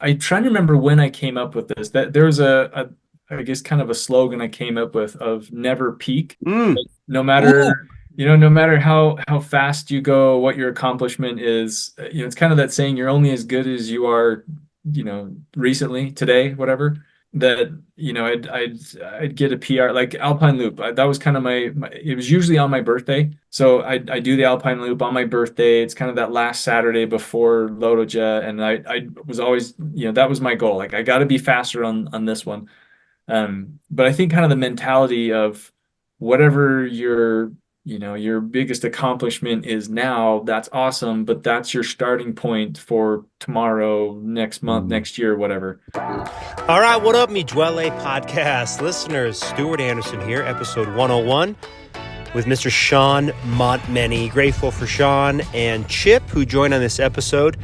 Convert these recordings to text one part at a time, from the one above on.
I'm trying to remember when I came up with this. That there was I guess kind of a slogan I came up with of never peak. Mm. Like, no Ooh. matter, no matter how fast you go, what your accomplishment is, it's kind of that saying, you're only as good as you are, recently, today, whatever. That, I'd get a PR like Alpine Loop. That was kind of it was usually on my birthday. So I do the Alpine Loop on my birthday. It's kind of that last Saturday before Lotoja, and I was always, that was my goal. Like I got to be faster on this one. But I think kind of the mentality of whatever your biggest accomplishment is now, that's awesome, but that's your starting point for tomorrow, next month, Mm. next year, whatever. All right, what up, me Duole podcast listeners? Stuart Anderson here, episode 101 with Mr. Shawn Montmeny. Grateful for Shawn and Chip who joined on this episode.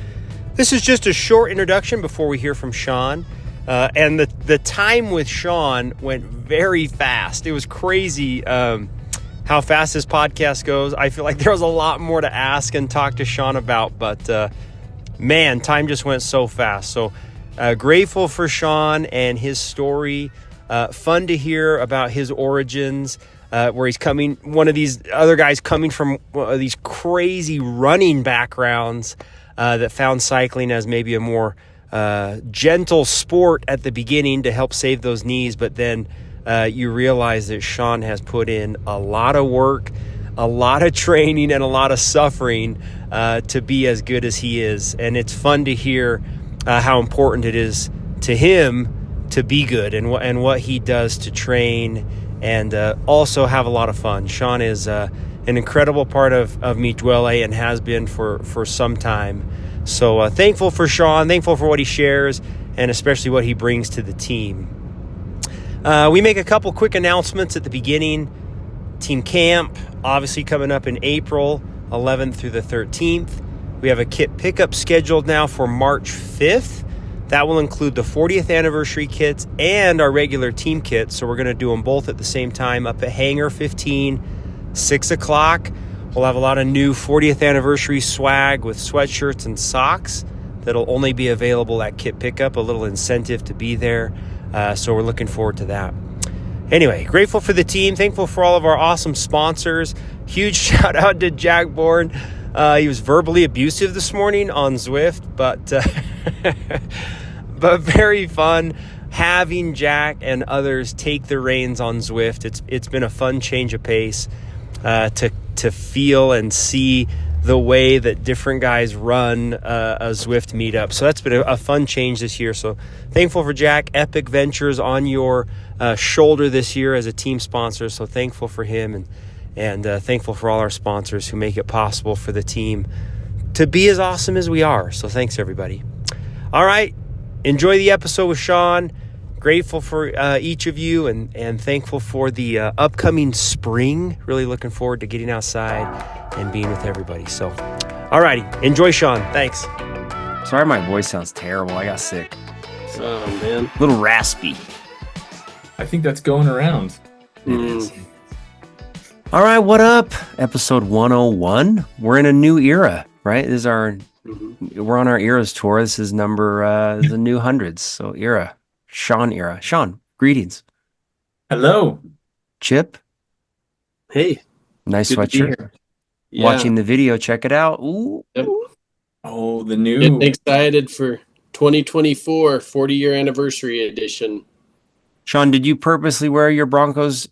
This is just a short introduction before we hear from Shawn. And the time with Shawn went very fast. It was crazy how fast this podcast goes. I feel like there was a lot more to ask and talk to Shawn about, but man, time just went so fast. So grateful for Shawn and his story. Fun to hear about his origins, where he's coming. One of these other guys coming from these crazy running backgrounds that found cycling as maybe a more gentle sport at the beginning to help save those knees. But then you realize that Shawn has put in a lot of work, a lot of training, and a lot of suffering to be as good as he is. And it's fun to hear how important it is to him to be good and what he does to train and also have a lot of fun. Shawn is an incredible part of Meet Duole and has been for some time. So thankful for Shawn, thankful for what he shares, and especially what he brings to the team. We make a couple quick announcements at the beginning. Team camp, obviously coming up in April 11th through the 13th. We have a kit pickup scheduled now for March 5th. That will include the 40th anniversary kits and our regular team kits. So we're going to do them both at the same time up at Hangar 15, 6 o'clock. We'll have a lot of new 40th anniversary swag with sweatshirts and socks that'll only be available at kit pickup, a little incentive to be there. So we're looking forward to that. Anyway, grateful for the team, thankful for all of our awesome sponsors. Huge shout out to Jack Bourne. He was verbally abusive this morning on Zwift, but very fun having Jack and others take the reins on Zwift. It's been a fun change of pace to feel and see the way that different guys run a Zwift meetup. So that's been a fun change this year. So thankful for Jack. Epic Ventures on your shoulder this year as a team sponsor. So thankful for him and thankful for all our sponsors who make it possible for the team to be as awesome as we are. So thanks, everybody. All right. Enjoy the episode with Shawn. Grateful for each of you and thankful for the upcoming spring. Really looking forward to getting outside and being with everybody. So, all righty. Enjoy, Shawn. Thanks. Sorry, my voice sounds terrible. I got sick. Oh, man. A little raspy. I think that's going around. It is. All right, what up? Episode 101. We're in a new era, right? This is we're on our eras tour. This is the new hundreds. So era. Shawn era. Shawn, greetings. Hello. Chip. Hey. Nice good to be sweatshirt. here. Yeah. Watching the video, check it out. Ooh. Yep. Oh, the new. Getting excited for 2024 40-year anniversary edition. Shawn, did you purposely wear your Broncos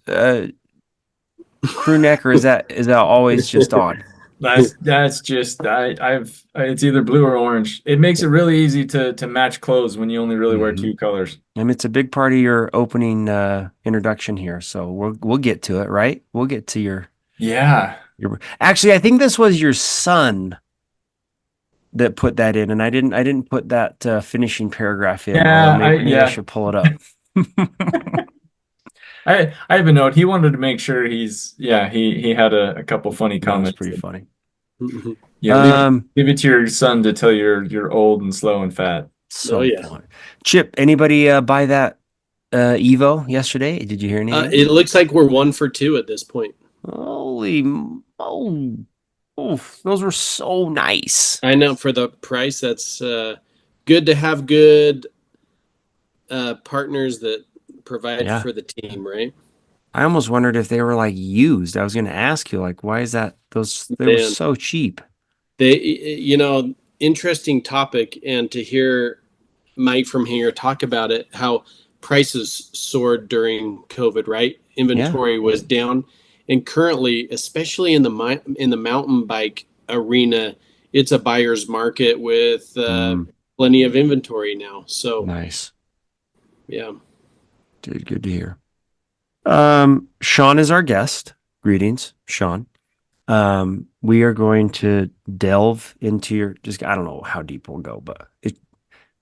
crew neck, or is that always just on? That's just it's either blue or orange. It makes it really easy to match clothes when you only really wear two colors. And it's a big part of your opening introduction here, so we'll get to it, right? We'll get to your actually, I think this was your son that put that in, and I didn't put that finishing paragraph in. Yeah, maybe I should pull it up. I have a note. He wanted to make sure he had a couple funny comments. That's pretty funny. Yeah, leave it to your son to tell you're old and slow and fat. So yeah. Chip, anybody buy that Evo yesterday? Did you hear anything? It looks like we're 1 for 2 at this point. Holy those were so nice. I know, for the price, that's good to have good partners that provide Yeah. for the team, right? I almost wondered if they were like used. I was going to ask you, like, why is that? They were Man, so cheap. interesting topic, and to hear Mike from here talk about it, how prices soared during COVID, right? Yeah. Inventory was down, and currently, especially in the mountain bike arena, it's a buyer's market with plenty of inventory now. So, Nice. yeah. Dude, good to hear. Shawn is our guest. Greetings, Shawn. We are going to delve into I don't know how deep we'll go, but it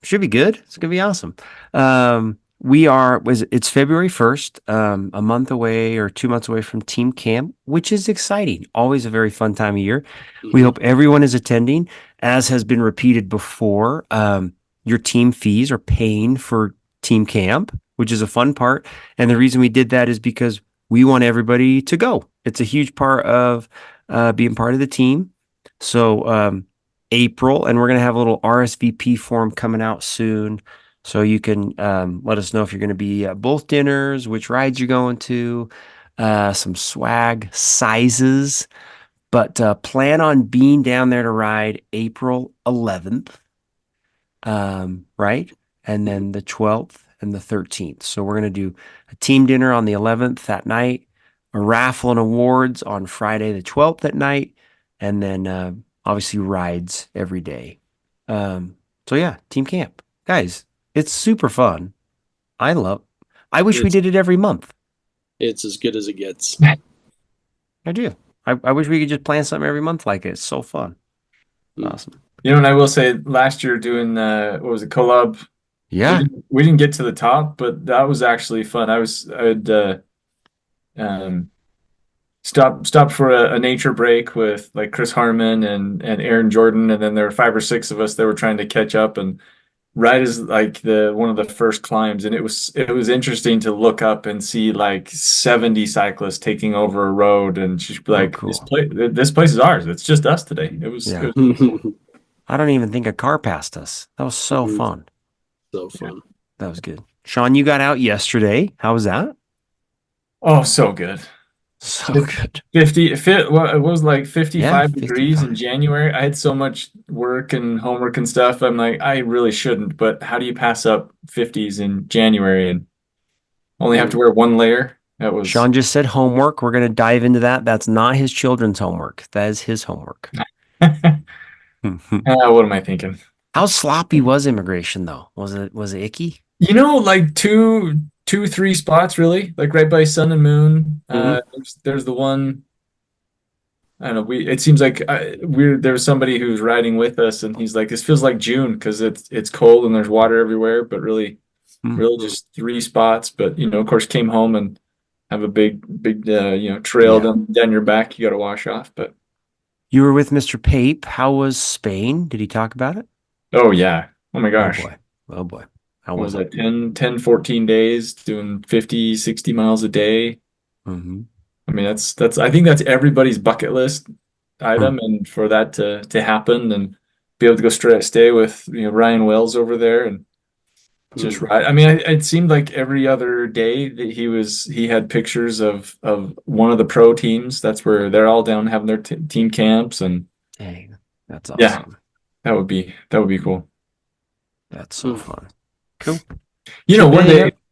should be good. It's gonna be awesome. It's February 1st, a month away or 2 months away from team camp, which is exciting. Always a very fun time of year. We hope everyone is attending. As has been repeated before, your team fees are paying for team camp, which is a fun part. And the reason we did that is because we want everybody to go. It's a huge part of being part of the team. So April, and we're going to have a little RSVP form coming out soon. So you can let us know if you're going to be at both dinners, which rides you're going to, some swag sizes. But plan on being down there to ride April 11th, right? And then the 12th and the 13th. So we're going to do a team dinner on the 11th that night, a raffle and awards on Friday the 12th at night, and then obviously rides every day. So yeah, team camp. Guys, it's super fun. I wish we did it every month. It's as good as it gets. I do. I wish we could just plan something every month like it. It's so fun. Awesome. And I will say last year doing what was it, collab? Yeah. We didn't get to the top, but that was actually fun. I'd stopped for a nature break with like Chris Harmon and Aaron Jordan, and then there were 5 or 6 of us that were trying to catch up, and right as like one of the first climbs, and it was interesting to look up and see like 70 cyclists taking over a road, and she'd be like, cool. this place is ours. It's just us today. It was I don't even think a car passed us. That was so fun. So fun. Yeah, that was good. Shawn, you got out yesterday. How was that? Oh, so good. So good. Well, it was like 55 degrees 55. in January. I had so much work and homework and stuff. I'm like, I really shouldn't, but how do you pass up 50s in January and only have to wear one layer? Shawn just said homework. We're going to dive into that. That's not his children's homework. That is his homework. What am I thinking? How sloppy was immigration though? Was it icky? Like two, 3 spots really, like right by Sun and Moon. There's the one. I don't know. It seems like there was somebody who's riding with us, and he's like, "This feels like June because it's cold and there's water everywhere." But really just 3 spots. But of course, came home and have a big trail down your back. You got to wash off. But you were with Mr. Pape. How was Spain? Did he talk about it? Oh yeah. Oh my gosh. Oh boy. How What was it? 10, 14 days doing 50, 60 miles a day. I mean, I think that's everybody's bucket list item, and for that to happen and be able to go stay with Ryan Wells over there and just ride. I mean, it seemed like every other day that he had pictures of one of the pro teams. That's where they're all down having their team camps, and dang, that's awesome. Yeah, that would be cool. That's so fun. Cool.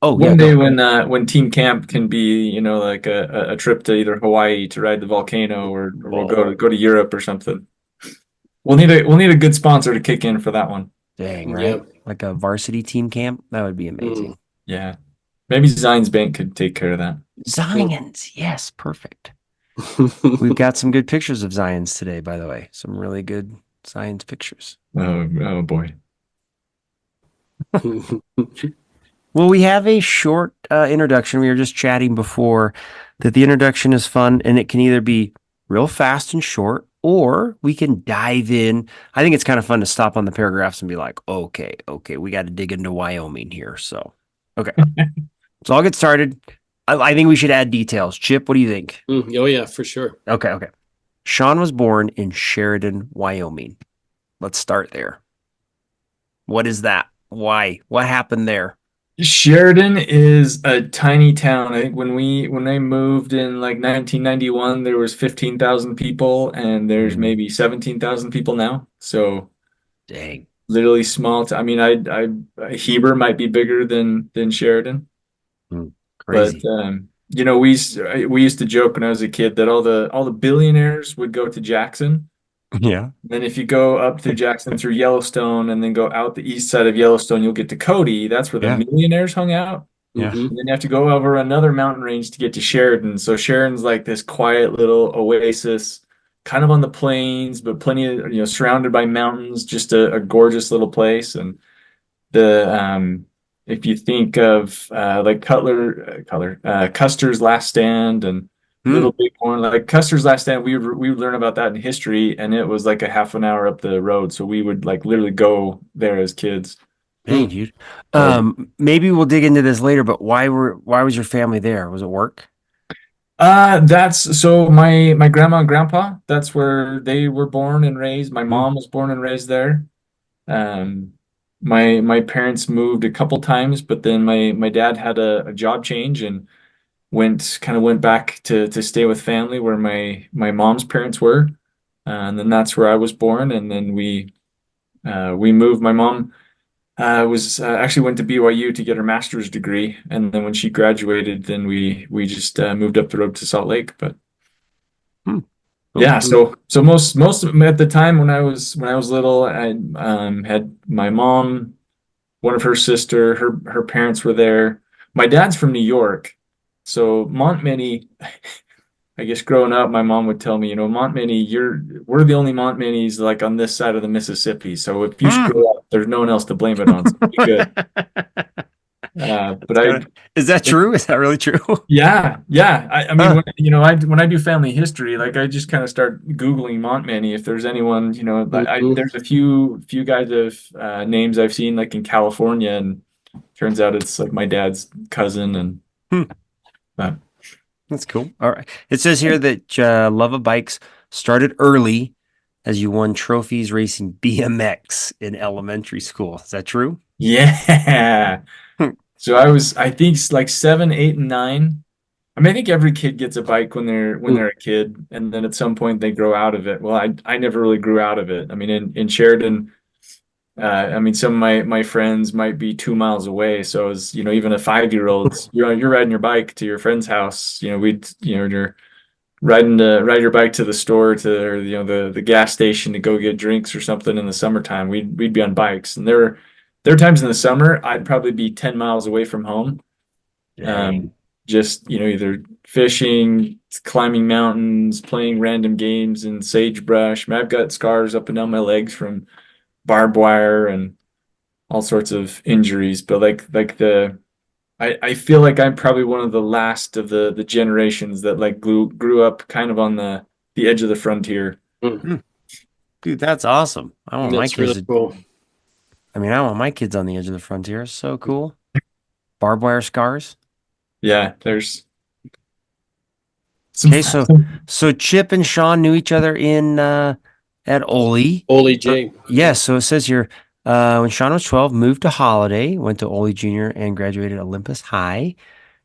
One day when team camp can be like a trip to either Hawaii to ride the volcano, or we'll go to Europe or something. We'll need a good sponsor to kick in for that one. Dang, right? Yep. Like a varsity team camp, that would be amazing. Yeah, maybe Zions Bank could take care of that. Zions, yes, perfect. We've got some good pictures of Zions today, by the way. Some really good Zions pictures. Oh boy. Well, we have a short introduction. We were just chatting before that the introduction is fun, and it can either be real fast and short, or we can dive in. I think it's kind of fun to stop on the paragraphs and be like, okay, we got to dig into Wyoming here. So, okay. So I'll get started. I think we should add details. Chip, what do you think? Oh, yeah, for sure. Okay. Shawn was born in Sheridan, Wyoming. Let's start there. What is that? Why? What happened there? Sheridan is a tiny town. I think when I moved in like 1991, there was 15,000 people, and there's Mm, maybe 17,000 people now. So dang. literally small. I mean, Heber might be bigger than Sheridan, Mm, but crazy. we used to joke when I was a kid that all the billionaires would go to Jackson. Yeah. Then if you go up through Jackson through Yellowstone and then go out the east side of Yellowstone, you'll get to Cody. That's where the Yeah. millionaires hung out. Yeah. Hmm. And then you have to go over another mountain range to get to Sheridan. So Sheridan's like this quiet little oasis, kind of on the plains, but plenty of, surrounded by mountains, just a gorgeous little place. And the if you think of like Custer's Last Stand and Hmm. Little Bighorn, like Custer's Last Stand, we would learn about that in history, and it was like a half an hour up the road, so we would like literally go there as kids. Dang, dude. So Maybe we'll dig into this later, but why was your family there? Was it work? that's so my grandma and grandpa, that's where they were born and raised. My Hmm. mom was born and raised there. Um, my parents moved a couple times, but then my dad had a job change and went back to stay with family where my mom's parents were, and then that's where I was born. And then we moved. My mom was actually went to BYU to get her master's degree, and then when she graduated, then we just moved up the road to Salt Lake. But Hmm. Cool. yeah, so most of at the time when I was little, I had my mom, one of her sister, her parents were there. My dad's from New York, so Montmeny. I guess growing up, my mom would tell me, Montmeny, we're the only Montmanys like on this side of the Mississippi. So if you Hmm. screw up, there's no one else to blame it on. So be good. But That's kind of, is that true? Is that really true? yeah. I mean, Huh. when I do family history, like I just kind of start Googling Montmany if there's anyone, Hmm. there's a few guys of names I've seen like in California, and turns out it's like my dad's cousin, and Hmm. uh, That's cool. All right. It says here that love of bikes started early as you won trophies racing BMX in elementary school. Is that true? yeah. So I think it's like 7, 8, and 9. I mean, I think every kid gets a bike when they're a kid, and then at some point they grow out of it. Well, I never really grew out of it. I mean, in Sheridan, I mean, some of my friends might be 2 miles away. So as even a 5-year-old, you're riding your bike to your friend's house. You're ride your bike to the store or the gas station to go get drinks or something in the summertime. We'd be on bikes, and there are times in the summer I'd probably be 10 miles away from home, Dang. um, just either fishing, climbing mountains, playing random games in sagebrush. I mean, I've got scars up and down my legs from barbed wire and all sorts of injuries. But I feel like I'm probably one of the last of the generations that like grew up kind of on the edge of the frontier. Hmm. Dude, that's awesome. That's really cool. I want my kids on the edge of the frontier. So cool. Barbed wire scars. Yeah, there's some. Okay, so Chip and Shawn knew each other in at Oly. Oly J. Yes, so it says here when Shawn was 12, moved to Holladay, went to Oly Jr. and graduated Olympus High.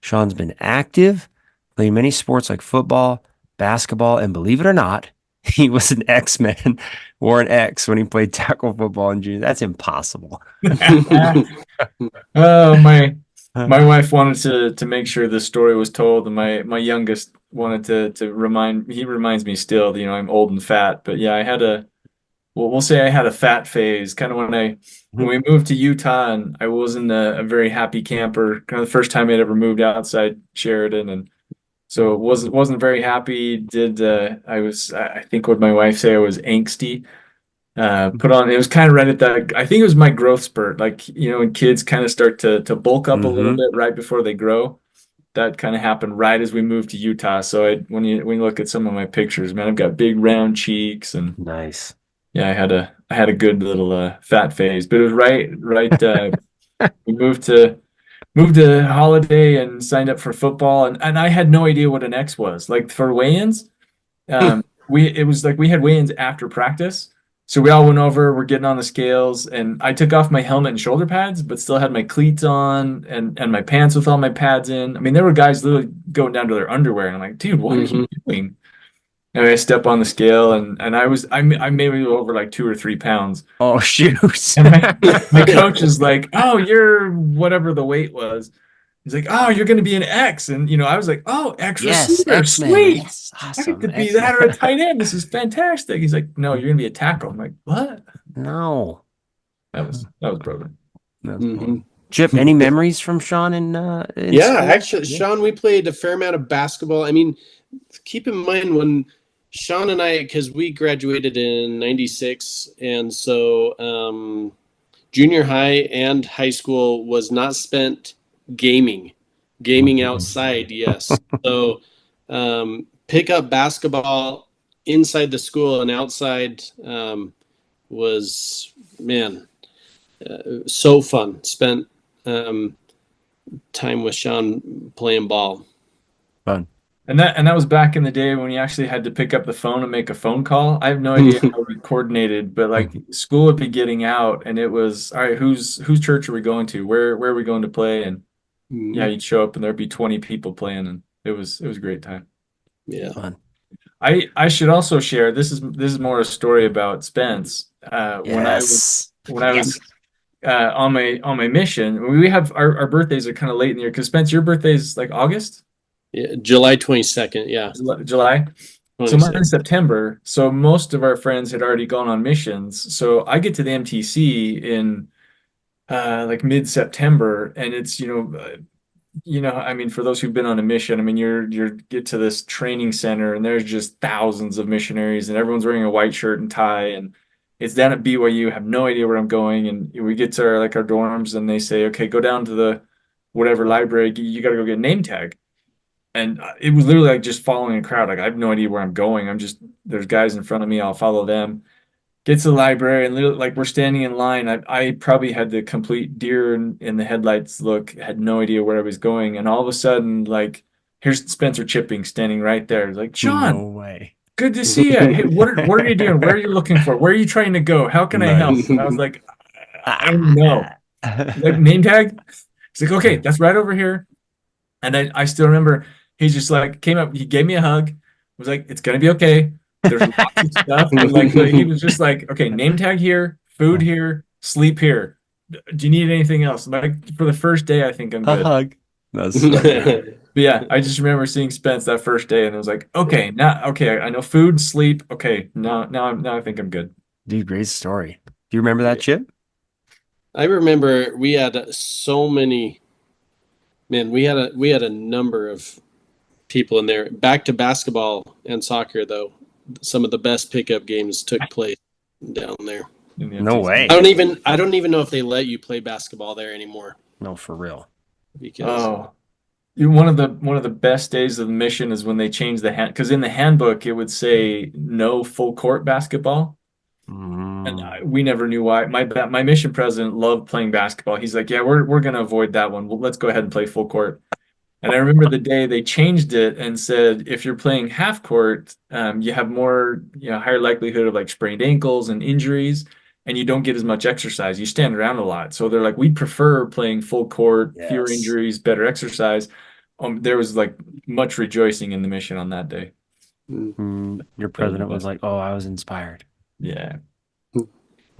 Shawn's been active, played many sports like football, basketball, and believe it or not, he was an X-Men, wore an X when he played tackle football in junior. That's impossible. Oh, my wife wanted to make sure the story was told, and my youngest wanted to he reminds me still, I'm old and fat. But yeah, we'll say I had a fat phase, kind of when we moved to Utah, and I wasn't a very happy camper. Kind of the first time I'd ever moved outside Sheridan, and so wasn't very happy. I think what my wife say, I was angsty. Put on, it was kind of right at that, I think it was my growth spurt, like when kids kind of start to bulk up a little Mm-hmm. bit right before they grow. That kind of happened right as we moved to Utah. So when you look at some of my pictures, man, I've got big round cheeks, and Nice. yeah, I had a good little fat phase. But it was right we moved to Holladay and signed up for football, and I had no idea what an X was. Like for weigh-ins, it was like we had weigh-ins after practice. So we all went over, we're getting on the scales, and I took off my helmet and shoulder pads, but still had my cleats on and my pants with all my pads in. I mean, there were guys literally going down to their underwear, and I'm like, dude, what are you doing? And I step on the scale, and I maybe over like 2 or 3 pounds. Oh, shoot. And my coach is like, oh, you're whatever the weight was. He's like, oh, you're going to be an X. And, I was like, oh, X Yes, receiver. X-Men. Sweet. Yes, I get to awesome. be that or a tight end. This is fantastic. He's like, no, you're going to be a tackle. I'm like, what? No. That was broken. That's cool. Chip, any memories from Shawn in Yeah, school? actually, Shawn, we played a fair amount of basketball. I mean, keep in mind when Shawn and I, because we graduated in '96, and so junior high and high school was not spent gaming outside. Yes, so pick up basketball inside the school and outside was, man, so fun. Spent time with Shawn playing ball. Fun. And that was back in the day when you actually had to pick up the phone and make a phone call. I have no idea how we coordinated, but like school would be getting out and it was, all right, whose church are we going to? Where are we going to play? And yeah, you'd show up and there'd be 20 people playing, and it was a great time. Yeah. Fun. I should also share, this is more a story about Spence. When I was on my mission, we have our birthdays are kind of late in the year because Spence, your birthday is like August? Yeah, July 22nd. Yeah. July. 26th. So mine's in September. So most of our friends had already gone on missions. So I get to the MTC in like mid-September, and it's I mean, for those who've been on a mission, I mean, you're get to this training center, and there's just thousands of missionaries, and everyone's wearing a white shirt and tie, and it's down at BYU. Have no idea where I'm going, and we get to our dorms, and they say, okay, go down to the whatever library. You got to go get a name tag. And it was literally like just following a crowd. Like I have no idea where I'm going. There's guys in front of me. I'll follow them. Get to the library and literally, like we're standing in line. I probably had the complete deer in the headlights look. Had no idea where I was going. And all of a sudden, like here's Spencer Chipping standing right there. Like, Shawn, no way. Good to see you. Hey, what are you doing? Where are you looking for? Where are you trying to go? How can I help? And I was like, I don't know. Like name tag? He's like, okay, that's right over here. And I still remember he just like came up, he gave me a hug, was like, it's gonna be okay. There's lots of stuff. And like he was just like, okay, name tag here, food here, sleep here. Do you need anything else? Like for the first day, I think I'm good. A hug. That's so good. But yeah, I just remember seeing Spence that first day, and it was like, okay, I know food, sleep. Okay, now I think I'm good. Dude, great story. Do you remember that, Chip? I remember we had so many. Man, we had a number of people in there. Back to basketball and soccer, though, some of the best pickup games took place down there. No way. I don't even know if they let you play basketball there anymore. No, for real. Because one of the best days of the mission is when they changed the because in the handbook it would say no full court basketball. And we never knew why. My mission president loved playing basketball. He's like, yeah, we're gonna avoid that one. Well, let's go ahead and play full court. And I remember the day they changed it and said if you're playing half court, you have more, higher likelihood of like sprained ankles and injuries, and you don't get as much exercise. You stand around a lot. So they're like, we prefer playing full court, fewer injuries, better exercise. There was like much rejoicing in the mission on that day. Your president was like, oh, I was inspired. Yeah.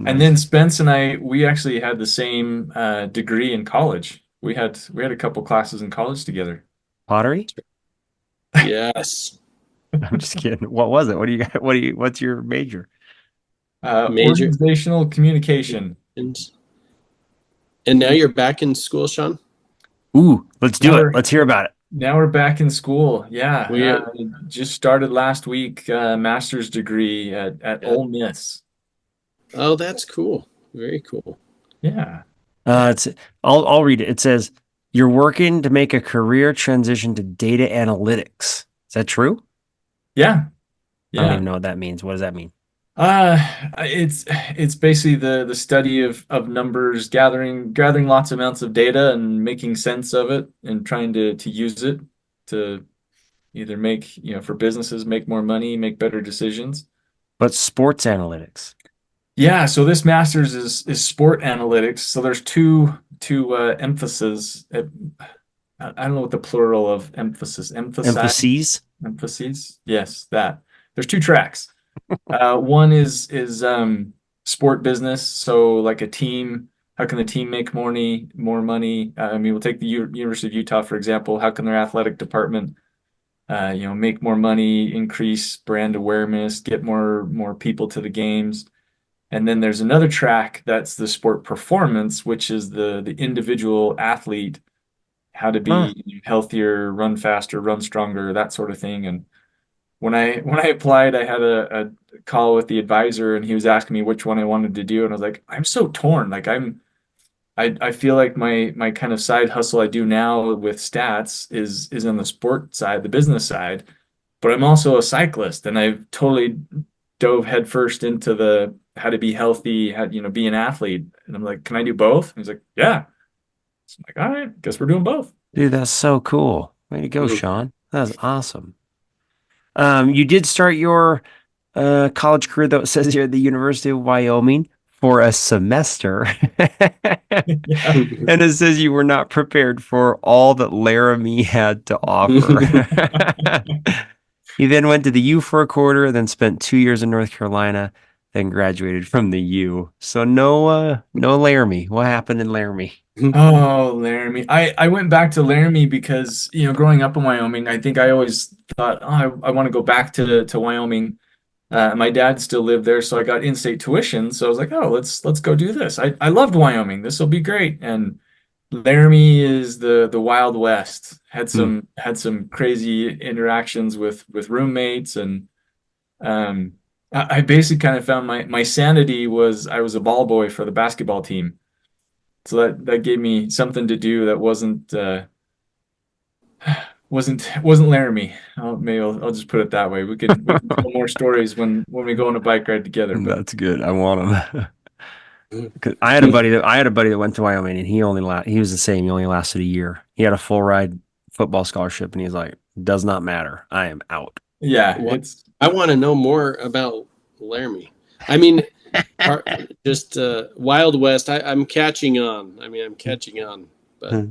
And then Spence and we actually had the same degree in college. We had a couple classes in college together. Pottery? Yes. I'm just kidding. What was it? What's your major? Organizational communication. And now you're back in school, Shawn? Ooh, let's do it. Let's hear about it. Now we're back in school. Yeah. We just started last week, master's degree at Ole Miss. Oh, that's cool. Very cool. Yeah. I'll read it. It says, you're working to make a career transition to data analytics. Is that true? Yeah. I don't even know what that means. What does that mean? It's basically the study of numbers, gathering lots of amounts of data and making sense of it and trying to use it to either make, for businesses, make more money, make better decisions. But sports analytics. Yeah, so this master's is sport analytics. So there's two emphases. I don't know what the plural of Emphases. emphases. Yes, that. There's two tracks. One is sport business. So like a team, how can the team make more money? I mean, we'll take the U University of Utah for example. How can their athletic department, make more money, increase brand awareness, get more people to the games? And then there's another track that's the sport performance, which is the individual athlete, how to Huh. be healthier, run faster, run stronger, that sort of thing. And when I applied, I had a call with the advisor, and he was asking me which one I wanted to do, and I was like, I'm so torn. Like I feel like my kind of side hustle I do now with stats is on the sport side, the business side, but I'm also a cyclist, and I've totally dove headfirst into the how to be healthy, how, be an athlete. And I'm like, can I do both? And he's like, yeah. So I'm like, all right, guess we're doing both. Dude, that's so cool. Way to go, Mhm. Shawn. That's awesome. You did start your college career, though it says here at the University of Wyoming for a semester. Yeah. And it says you were not prepared for all that Laramie had to offer. You then went to the U for a quarter, then spent 2 years in North Carolina, then graduated from the U. So no Laramie. What happened in Laramie? Oh, Laramie. I went back to Laramie because, growing up in Wyoming, I think I always thought, oh, I want to go back to Wyoming. My dad still lived there, so I got in-state tuition. So I was like, oh, let's go do this. I loved Wyoming. This will be great. And Laramie is the Wild West. Hmm. Had some crazy interactions with roommates, and I basically kind of found my sanity was I was a ball boy for the basketball team. So that gave me something to do that wasn't Laramie. Maybe I'll just put it that way. We can tell more stories when we go on a bike ride together. But That's good. I want them. 'Cause I had a buddy that went to Wyoming, and he was the same. He only lasted a year. He had a full ride football scholarship, and he's like, does not matter. I am out. yeah, What it's I want to know more about Laramie. I mean, just Wild West. I'm catching on. I mean, I'm catching on, but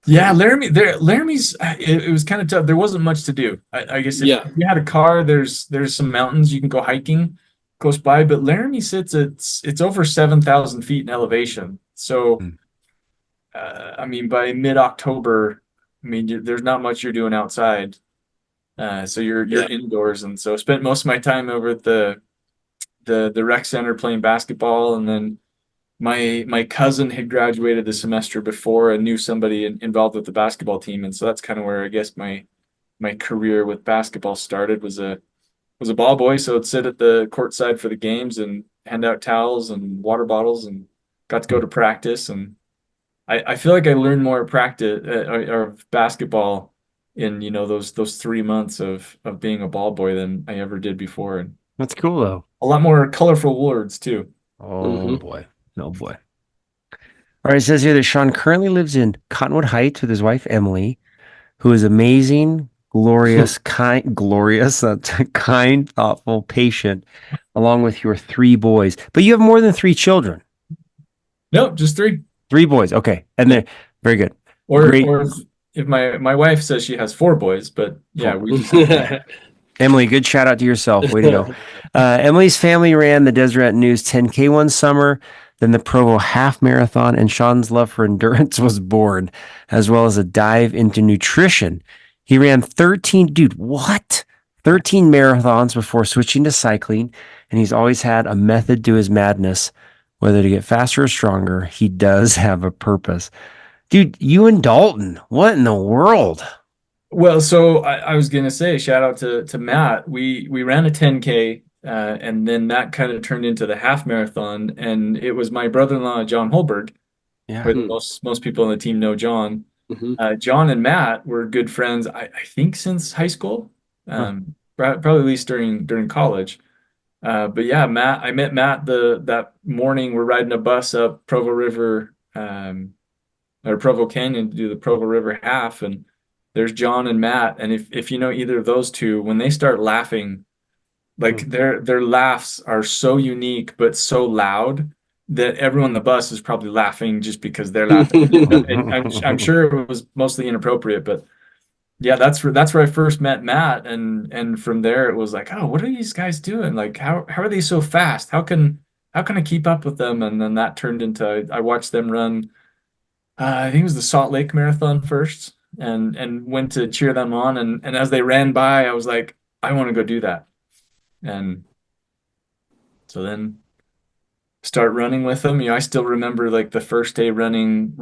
yeah, Laramie's it was kind of tough. There wasn't much to do. I guess if yeah, you had a car, there's some mountains you can go hiking close by, but Laramie sits it's over 7,000 feet in elevation. So I mean, by mid-October, I mean, there's not much you're doing outside. So you're yeah, indoors, and so I spent most of my time over at the rec center playing basketball, and then my cousin had graduated the semester before and knew somebody involved with the basketball team, and so that's kind of where I guess my career with basketball started. Was a ball boy, so I'd sit at the court side for the games and hand out towels and water bottles, and got to go to practice. And I feel like I learned more practice of basketball in those 3 months of being a ball boy than I ever did before, and That's cool though. a lot more colorful words too. Oh hmm boy. Oh boy. All right, it says here that Shawn currently lives in Cottonwood Heights with his wife Emily, who is amazing, glorious, kind, thoughtful, patient, along with your three boys. But you have more than three children. Nope, just three. Three boys. Okay. And Yeah. they're very good. Or Great. or if my wife says she has four boys, but yeah, Four. we just have three. Emily, good shout out to yourself. Way to go. Emily's family ran the Deseret News 10K one summer, then the Provo Half Marathon, and Shawn's love for endurance was born, as well as a dive into nutrition. He ran 13, dude, what? 13 marathons before switching to cycling, and he's always had a method to his madness. Whether to get faster or stronger, he does have a purpose. Dude, you and Dalton, what in the world? Well, so I was gonna say shout out to Matt. We ran a 10K, and then that kind of turned into the half marathon, and it was my brother-in-law John Holberg, Yeah. who most people on the team know John. hmm John and Matt were good friends, I think since high school, Huh. probably at least during college. But yeah, I met Matt that morning. We're riding a bus up Provo River, or Provo Canyon to do the Provo River half, and there's John and Matt. And if you know either of those two, when they start laughing, Like their laughs are so unique but so loud that everyone on the bus is probably laughing just because they're laughing. I'm sure it was mostly inappropriate, but yeah, that's where I first met Matt, and from there it was like, oh, what are these guys doing? Like, how are they so fast? How can I keep up with them? And then that turned into I watched them run. I think it was the Salt Lake Marathon first, and went to cheer them on. And as they ran by, I was like, I want to go do that. And so then start running with them. I still remember like the first day running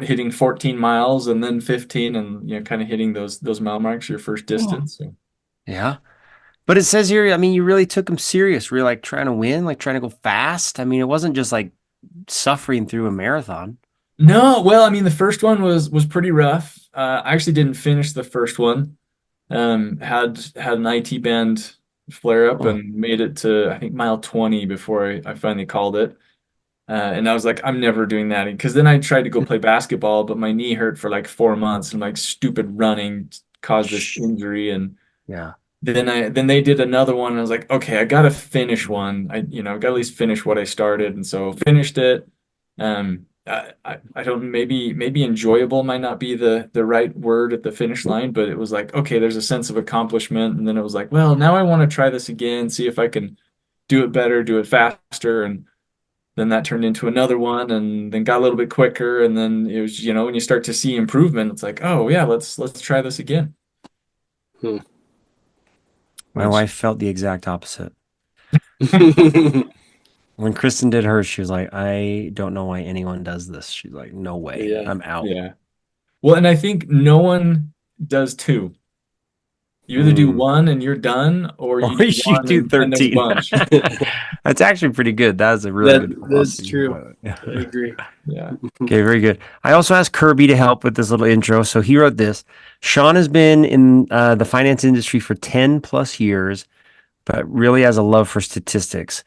hitting 14 miles and then 15, and kind of hitting those mile marks, your first distance. So. Yeah. But it says here, I mean, you really took them serious. Were you like trying to win, like trying to go fast? I mean, it wasn't just like suffering through a marathon. No, well, I mean, the first one was pretty rough. I actually didn't finish the first one. Had an IT band flare up Oh, and made it to I think mile 20 before I finally called it. And I was like, I'm never doing that because then I tried to go play basketball, but my knee hurt for like 4 months, and like stupid running caused this injury. And yeah. then they did another one, and I was like, okay, I gotta finish one. Gotta at least finish what I started, and so finished it. I don't maybe enjoyable might not be the right word at the finish line, but it was like, okay, there's a sense of accomplishment, and then it was like, well, now I want to try this again, see if I can do it better, do it faster, and then that turned into another one, and then got a little bit quicker, and then it was, when you start to see improvement, it's like, oh yeah, let's try this again. Hmm. My Which wife felt the exact opposite. When Kristen did hers, she was like, I don't know why anyone does this. She's like, no way. Yeah. I'm out. yeah. Well, and I think no one does two. You either do Mm. one and you're done, or Or you do you one do and there's a 13. bunch. That's actually pretty good. That is a really good That's philosophy. true. I agree. Yeah. Okay, very good. I also asked Kirby to help with this little intro. So he wrote this. Shawn has been in the finance industry for 10 plus years, but really has a love for statistics.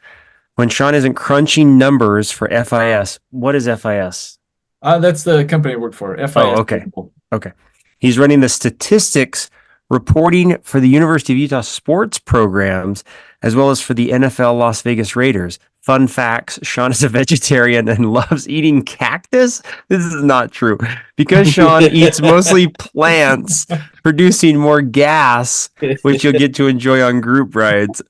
When Shawn isn't crunching numbers for FIS, what is FIS? That's the company I work for, Oh, FIS. okay. Okay. He's running the statistics reporting for the University of Utah sports programs, as well as for the NFL Las Vegas Raiders. Fun facts: Shawn is a vegetarian and loves eating cactus. This is not true because Shawn eats mostly plants, producing more gas, which you'll get to enjoy on group rides.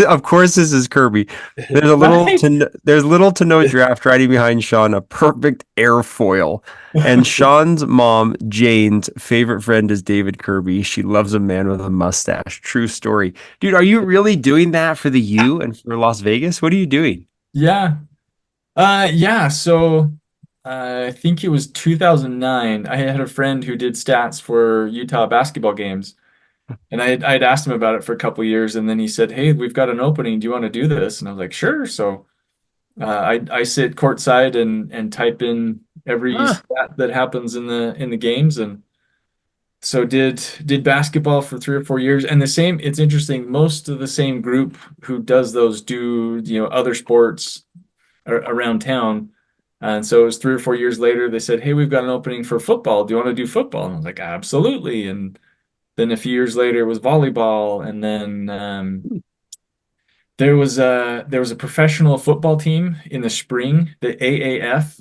Of course, this is Kirby. There's little to no draft riding behind Shawn, a perfect airfoil. And Shawn's mom, Jane's favorite friend is David Kirby. She loves a man with a mustache. True story. Dude, are you really doing that for the U and for Las Vegas? What are you doing? Yeah. Yeah. So I think it was 2009. I had a friend who did stats for Utah basketball games, and I'd asked him about it for a couple of years, and then he said, "Hey, we've got an opening. Do you want to do this?" And I was like, "Sure." So I sit courtside and type in every Huh. stat that happens in the games, and so did basketball for 3 or 4 years. And the same, it's interesting, most of the same group who does those do other sports around town. And so it was 3 or 4 years later, they said, "Hey, we've got an opening for football. Do you want to do football?" And I was like, "Absolutely." And then a few years later, it was volleyball. And then there was a professional football team in the spring, the AAF,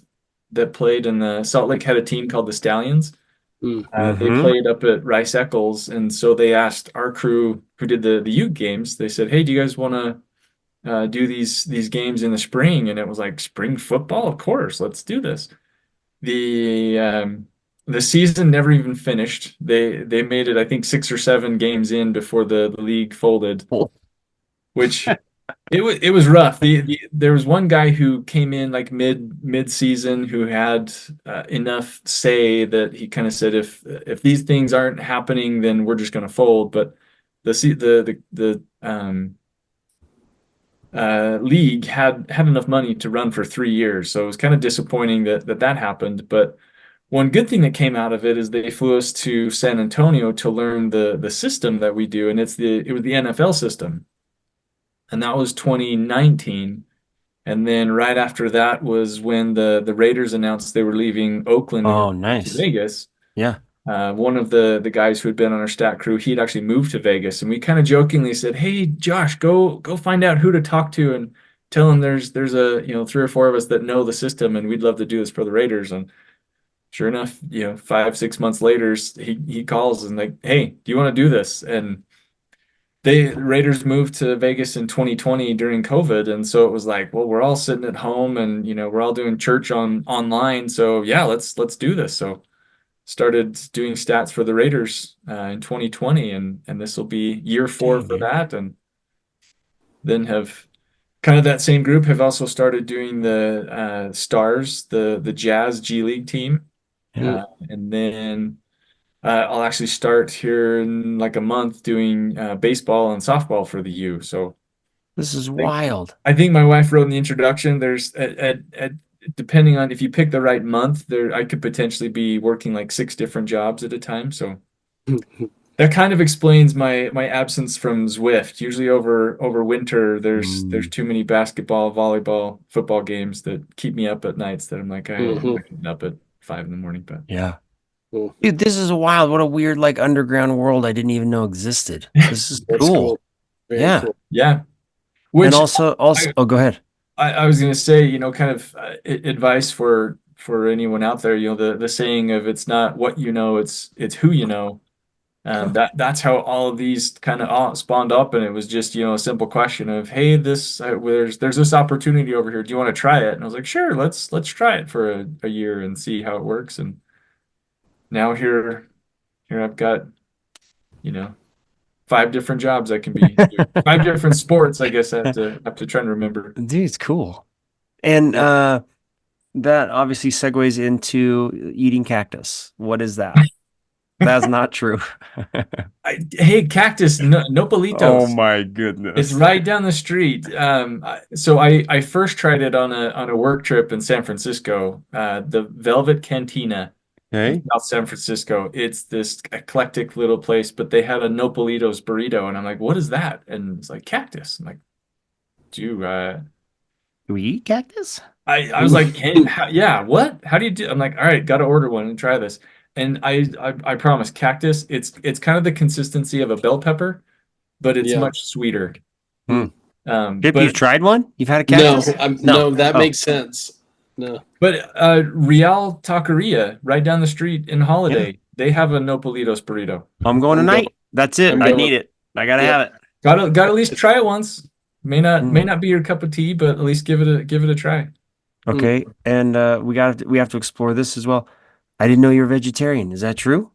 that played in the Salt Lake had a team called the Stallions. Hmm. They Mm-hmm. played up at Rice Eccles, and so they asked our crew who did the youth games. They said, "Hey, do you guys want to do these games in the spring?" And it was like, spring football, of course, let's do this. The the season never even finished. They made it, I think, 6 or 7 games in before the league folded, which it was rough. There was one guy who came in like mid season who had enough say that he kind of said, if these things aren't happening, then we're just going to fold. But the league had enough money to run for 3 years, so it was kind of disappointing that happened. But one good thing that came out of it is they flew us to San Antonio to learn the system that we do, and it was the NFL system, and that was 2019. And then right after that was when the Raiders announced they were leaving Oakland and Oh, going to nice. Vegas. Yeah. One of the guys who had been on our stat crew, he'd actually moved to Vegas, and we kind of jokingly said, "Hey, Josh, go find out who to talk to and tell him there's a 3 or 4 of us that know the system, and we'd love to do this for the Raiders." And sure enough, 5, 6 months later, he calls and like, "Hey, do you want to do this?" And the Raiders moved to Vegas in 2020 during COVID, and so it was like, well, we're all sitting at home, and we're all doing church online, so yeah, let's do this. So started doing stats for the Raiders in 2020, and this will be year 4 Dang, for man. that, and then have kind of that same group have also started doing the Stars, the Jazz G League team, Yeah. and then I'll actually start here in like a month doing baseball and softball for the U. So This is I think wild. I think my wife wrote in the introduction. There's depending on if you pick the right month, there I could potentially be working like 6 different jobs at a time. So that kind of explains my absence from Zwift. Usually over winter, there's Mm, too many basketball, volleyball, football games that keep me up at nights. That I'm like I'm Mhm. not getting up at 5 in the morning. But yeah. Mm. Dude, this is wild. What a weird, like, underground world I didn't even know existed. This is That's cool. cool. Very Yeah. cool. yeah, And which also, I oh, go ahead. I was gonna say, kind of advice for anyone out there. The saying of it's not what you know, it's who you know. That's how all of these kind of all spawned up, and it was just a simple question of, hey, this there's this opportunity over here. Do you want to try it? And I was like, sure, let's try it for a year and see how it works. And now here I've got you know 5 different jobs I can be doing. 5 different sports, I guess I have to try and remember. Dude, it's cool. And Yeah. that obviously segues into eating cactus. What is that? That's not true. Hey, cactus, no, Oh nopalitos. my It's goodness. right down the street. So I first tried it on a work trip in San Francisco, the Velvet Cantina in Okay. South San Francisco. It's this eclectic little place, but they had a nopalitos burrito, and I'm like, what is that? And it's like cactus. I'm like, do Do we eat cactus? I was like, hey, yeah, what? How do you do? I'm like, all right, got to order one and try this. And I promise, cactus, it's kind of the consistency of a bell pepper, but it's Yeah. much sweeter. Hmm. Um, Chip, you've but tried one? You've had a No, cactus? No. no, that Oh, makes sense. No. but Real Taqueria right down the street in yeah. Holladay, they have a Nopalitos burrito. I'm going I'm going. tonight. That's it. I'm I going. need it. I gotta Yep. have it. Got to at least try it once. May Hmm. not be your cup of tea, but at least give it a try. Mm. Okay. And we have to explore this as well. I didn't know you're a vegetarian. Is that true?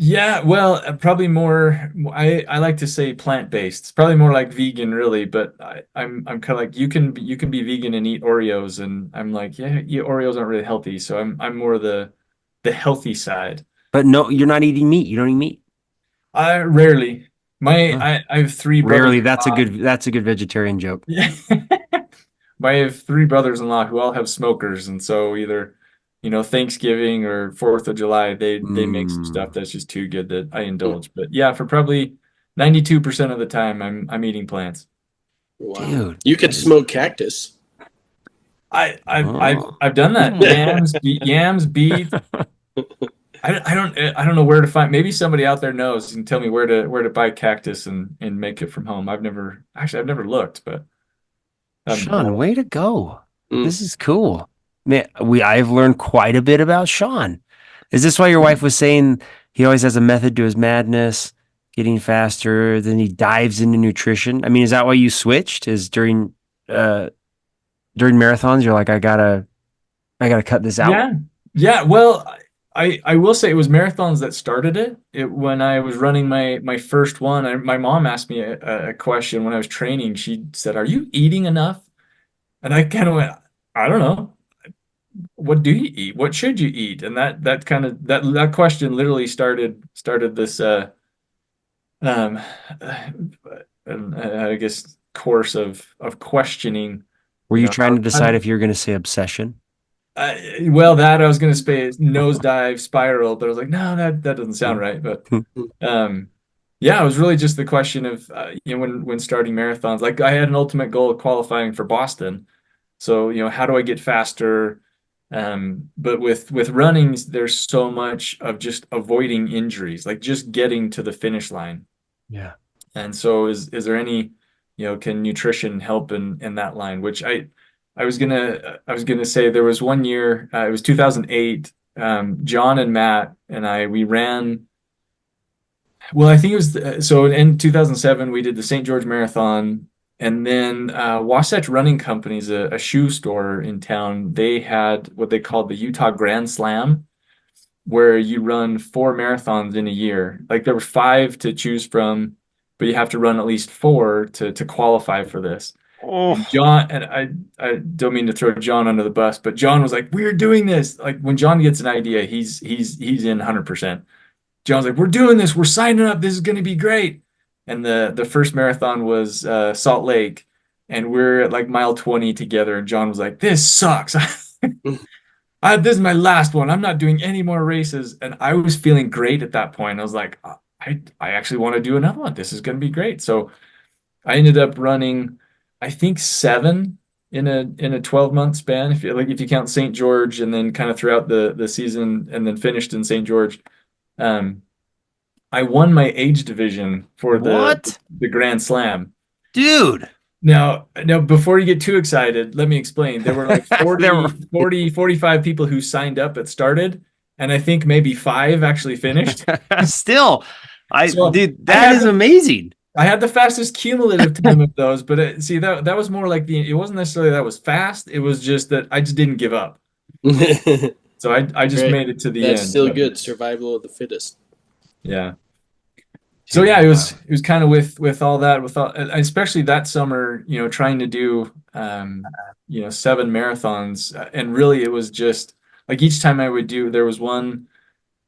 Yeah, well, probably more. I like to say plant-based. It's probably more like vegan, really. But I'm kind of like you can be vegan and eat Oreos, and I'm like, yeah, Oreos aren't really healthy, so I'm more the healthy side. But no, you're not eating meat. You don't eat meat. I rarely. My Huh. I have three Rarely. brothers-in-law. That's a good vegetarian joke. Yeah. I have 3 brothers-in-law who all have smokers, and so either, Thanksgiving or 4th of July, they make some Mm. stuff that's just too good that I Mm. indulge. But yeah, for probably 92% of the time, I'm eating plants. Wow. Dude, You could that is smoke cactus. oh. I've done that. Yams, beets. I don't know where to find. Maybe somebody out there knows and tell me where to buy cactus and make it from home. I've never looked, but Shawn, way to go. Mm. This is cool. Man, I've learned quite a bit about Shawn. Is this why your wife was saying he always has a method to his madness, getting faster, then he dives into nutrition? I mean, is that why you switched? Is uh during marathons you're like, I gotta cut this out? yeah, yeah. Well, I will say it was marathons that started it. When I was running my first one, my mom asked me a question when I was training. She said, "Are you eating enough?" And I kind of went, "I don't know. What do you eat? What should you eat?" And that question literally started this um I guess course of questioning. Were you trying to How decide if you're gonna say obsession? well, that I was going to say nosedive spiral, but I was like, no, that doesn't sound right. But Mm. um, yeah, it was really just the question of when starting marathons. Like I had an ultimate goal of qualifying for Boston, so how do I get faster? But with running, there's so much of just avoiding injuries, like just getting to the finish line. Yeah. And so is there any, can nutrition help in that line? Which I was gonna say there was one year, it was 2008. John and Matt and we ran. Well, I think it was so in 2007 we did the St. George Marathon, and then Wasatch Running Company is a shoe store in town. They had what they called the Utah Grand Slam, where you run 4 marathons in a year. Like there were five to choose from, but you have to run at least four to qualify for this. And Oh, John, and I don't mean to throw John under the bus, but John was like, "We're doing this." Like when John gets an idea, he's in 100%. John's like, "We're doing this. We're signing up. This is going to be great." And the first marathon was Salt Lake, and we're at like mile 20 together. And John was like, "This sucks. This is my last one. I'm not doing any more races." And I was feeling great at that point. I was like, I actually want to do another one. This is going to be great. So I ended up running, I think, seven in a 12-month span. If you count St. George and then kind of throughout the season and then finished in St. George. Um, I won my age division for what? the Grand Slam. Dude. Now, before you get too excited, let me explain. There were like There were 45 people who signed up at started, and I think maybe five actually finished. still, So dude, that is amazing. I had the fastest cumulative time of those, but see that was more like it wasn't necessarily that was fast. It was just that I just didn't give up. So I just Great. made it to the That's end. still good. Survival of the fittest. Yeah. So yeah, it was kind of with all that, especially that summer, trying to do 7 marathons, and really it was just like each time I would do, there was one.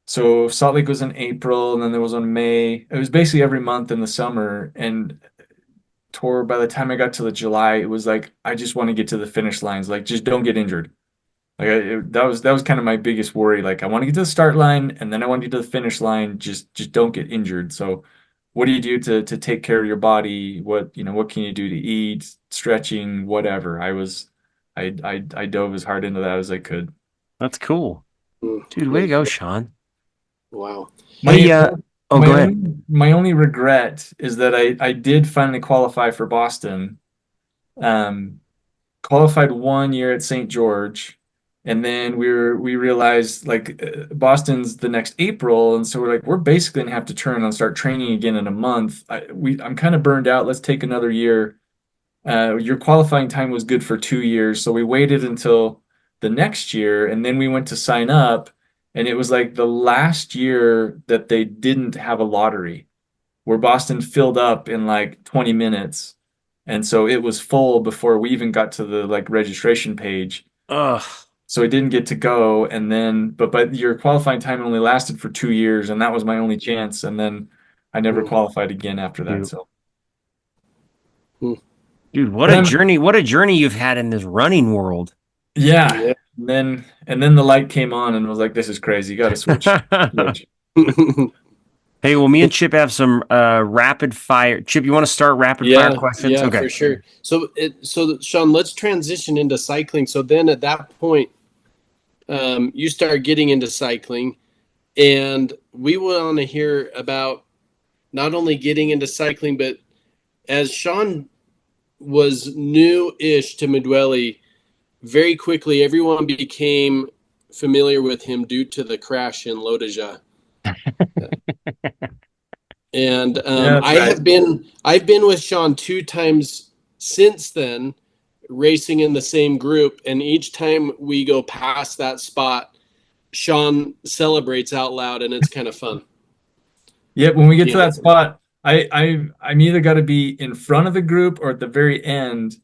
So Salt Lake was in April, and then there was one in May. It was basically every month in the summer, and by the time I got to the July, it was like I just want to get to the finish lines, like just don't get injured. Like that was kind of my biggest worry. Like I want to get to the start line, and then I want to get to the finish line. Just don't get injured. So, what do you do to take care of your body? What can you do to eat, stretching, whatever. I dove as hard into that as I could. That's cool. Mm. Dude, way to go, Sean. Wow. Hey, My go ahead. my only regret is that I did finally qualify for Boston. Qualified one year at St. George, and then we realized like Boston's the next April, and so we're basically gonna have to turn and start training again in a month. I'm kind of burned out. Let's take another year. Your qualifying time was good for 2 years, so we waited until the next year, and then we went to sign up, and it was like the last year that they didn't have a lottery, where Boston filled up in like 20 minutes. And so it was full before we even got to the like registration page. Ugh. So it didn't get to go. And then, but your qualifying time only lasted for 2 years, and that was my only chance. And then I never qualified again after that. Dude. So, Dude, what a journey! What a journey you've had in this running world. yeah. Yeah. And then the light came on and was like, "This is crazy. You got to switch." Hey, well, me and Chip have some rapid fire. Chip, you want to start rapid fire questions? Yeah, Okay. for sure. So Shawn, let's transition into cycling. So then at that point, you start getting into cycling, and we want to hear about not only getting into cycling, but as Shawn was new-ish to Duole, very quickly everyone became familiar with him due to the crash in Lodaja. And I've been with Shawn 2 times since then, racing in the same group, and each time we go past that spot, Shawn celebrates out loud, and it's kind of fun. Yeah, when we get to that spot, I'm either got to be in front of the group or at the very end.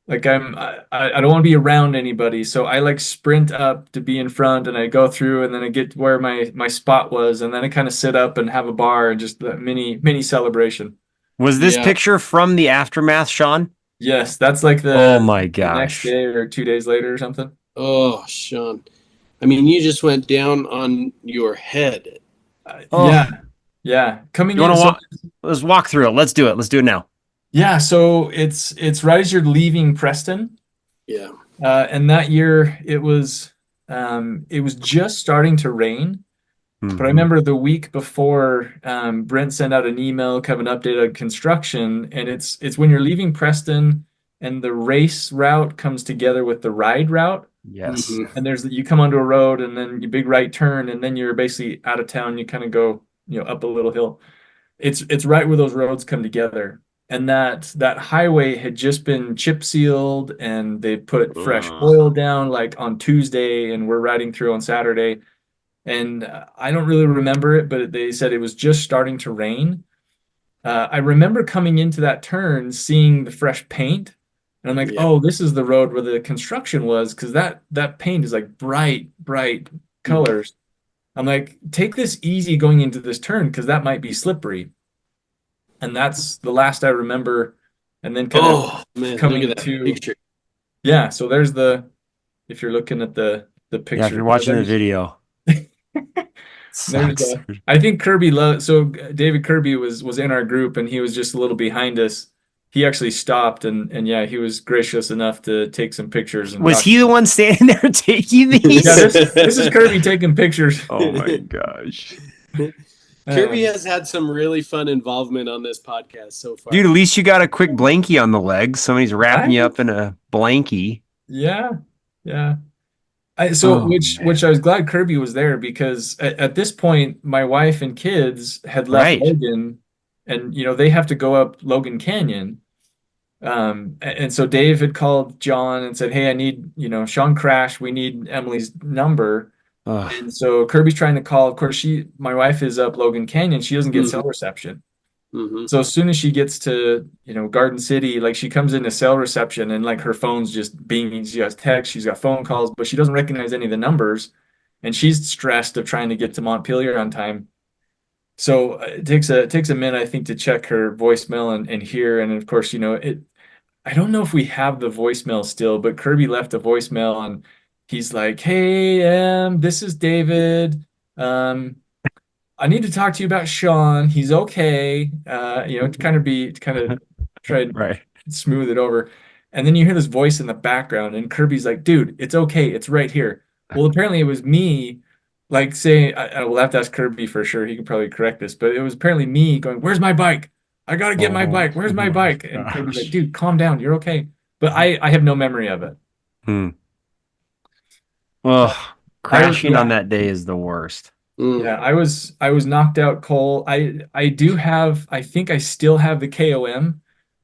Like I don't want to be around anybody, so I like sprint up to be in front, and I go through, and then I get to where my spot was, and then I kind of sit up and have a bar and just a mini celebration. Was this picture from the aftermath, Shawn? Yes, that's like oh my the next gosh, day or 2 days later or something. Oh, Shawn, I mean, you just went down on your head. Yeah. Coming you in, want to let's walk through it. Let's do it. Let's do it now. Yeah, so it's right as you're leaving Preston. Yeah. And that year it was it was just starting to rain. But I Mhm. remember the week before, Brent sent out an email, kind of an update on construction, and it's when you're leaving Preston and the race route comes together with the ride route, Yes. Hmm. and you come onto a road and then you big right turn, and then you're basically out of town. You kind of go, up a little hill. It's right where those roads come together, and that highway had just been chip sealed, and they put fresh Ugh. oil down like on Tuesday, and we're riding through on Saturday. And I don't really remember it, but they said it was just starting to rain. I remember coming into that turn, seeing the fresh paint, and I'm like, Yeah. "Oh, this is the road where the construction was," because that paint is like bright, bright colors. I'm like, "Take this easy going into this turn, because that might be slippery." And that's the last I remember. And then kind of Oh man, look coming at that to, picture. yeah. So there's if you're looking at the Yeah, if picture you're there, watching the video, there's sucks. I think Kirby loves so David Kirby was in our group, and he was just a little behind us. He actually stopped, and yeah, he was gracious enough to take some pictures and Was talk. he the one standing there taking Yeah, these? this is Kirby taking pictures. Oh my gosh. Kirby Um, has had some really fun involvement on this podcast so Dude, far. at least you got a quick blankie on the legs. Somebody's wrapping you right? up in a blankie. Yeah, yeah. Oh Which I man. was glad Kirby was there, because at this point my wife and kids had left Right. Logan, and they have to go up Logan Canyon. And so Dave had called John and said, "Hey, I need, Shawn crashed. We need Emily's number." Ugh. And so Kirby's trying to call. Of course, my wife is up Logan Canyon. She doesn't get Hmm. cell reception. Hmm. So as soon as she gets to, Garden City, like she comes into cell reception, and like her phone's just binging. She has text, she's got phone calls, but she doesn't recognize any of the numbers. And she's stressed of trying to get to Montpelier on time. So it takes a minute, I think, to check her voicemail and hear. And of course, I don't know if we have the voicemail still, but Kirby left a voicemail, and he's like, "Hey, this is David. Um, I need to talk to you about Shawn. He's okay." To kind of try to Right. smooth it over. And then you hear this voice in the background, and Kirby's like, "Dude, it's okay. It's right here." Well, apparently it was me, like saying, I will have to ask Kirby for sure. He can probably correct this, but it was apparently me going, "Where's my bike? I gotta get my Oh bike. Where's my my bike?" And Kirby's like, gosh. "Dude, calm down. You're okay." But I have no memory of it. Hmm. Uh, Ugh. Crashing on yeah. that day is the worst. Mm. Yeah, I was knocked out cold. I do have, I think I still have the KOM,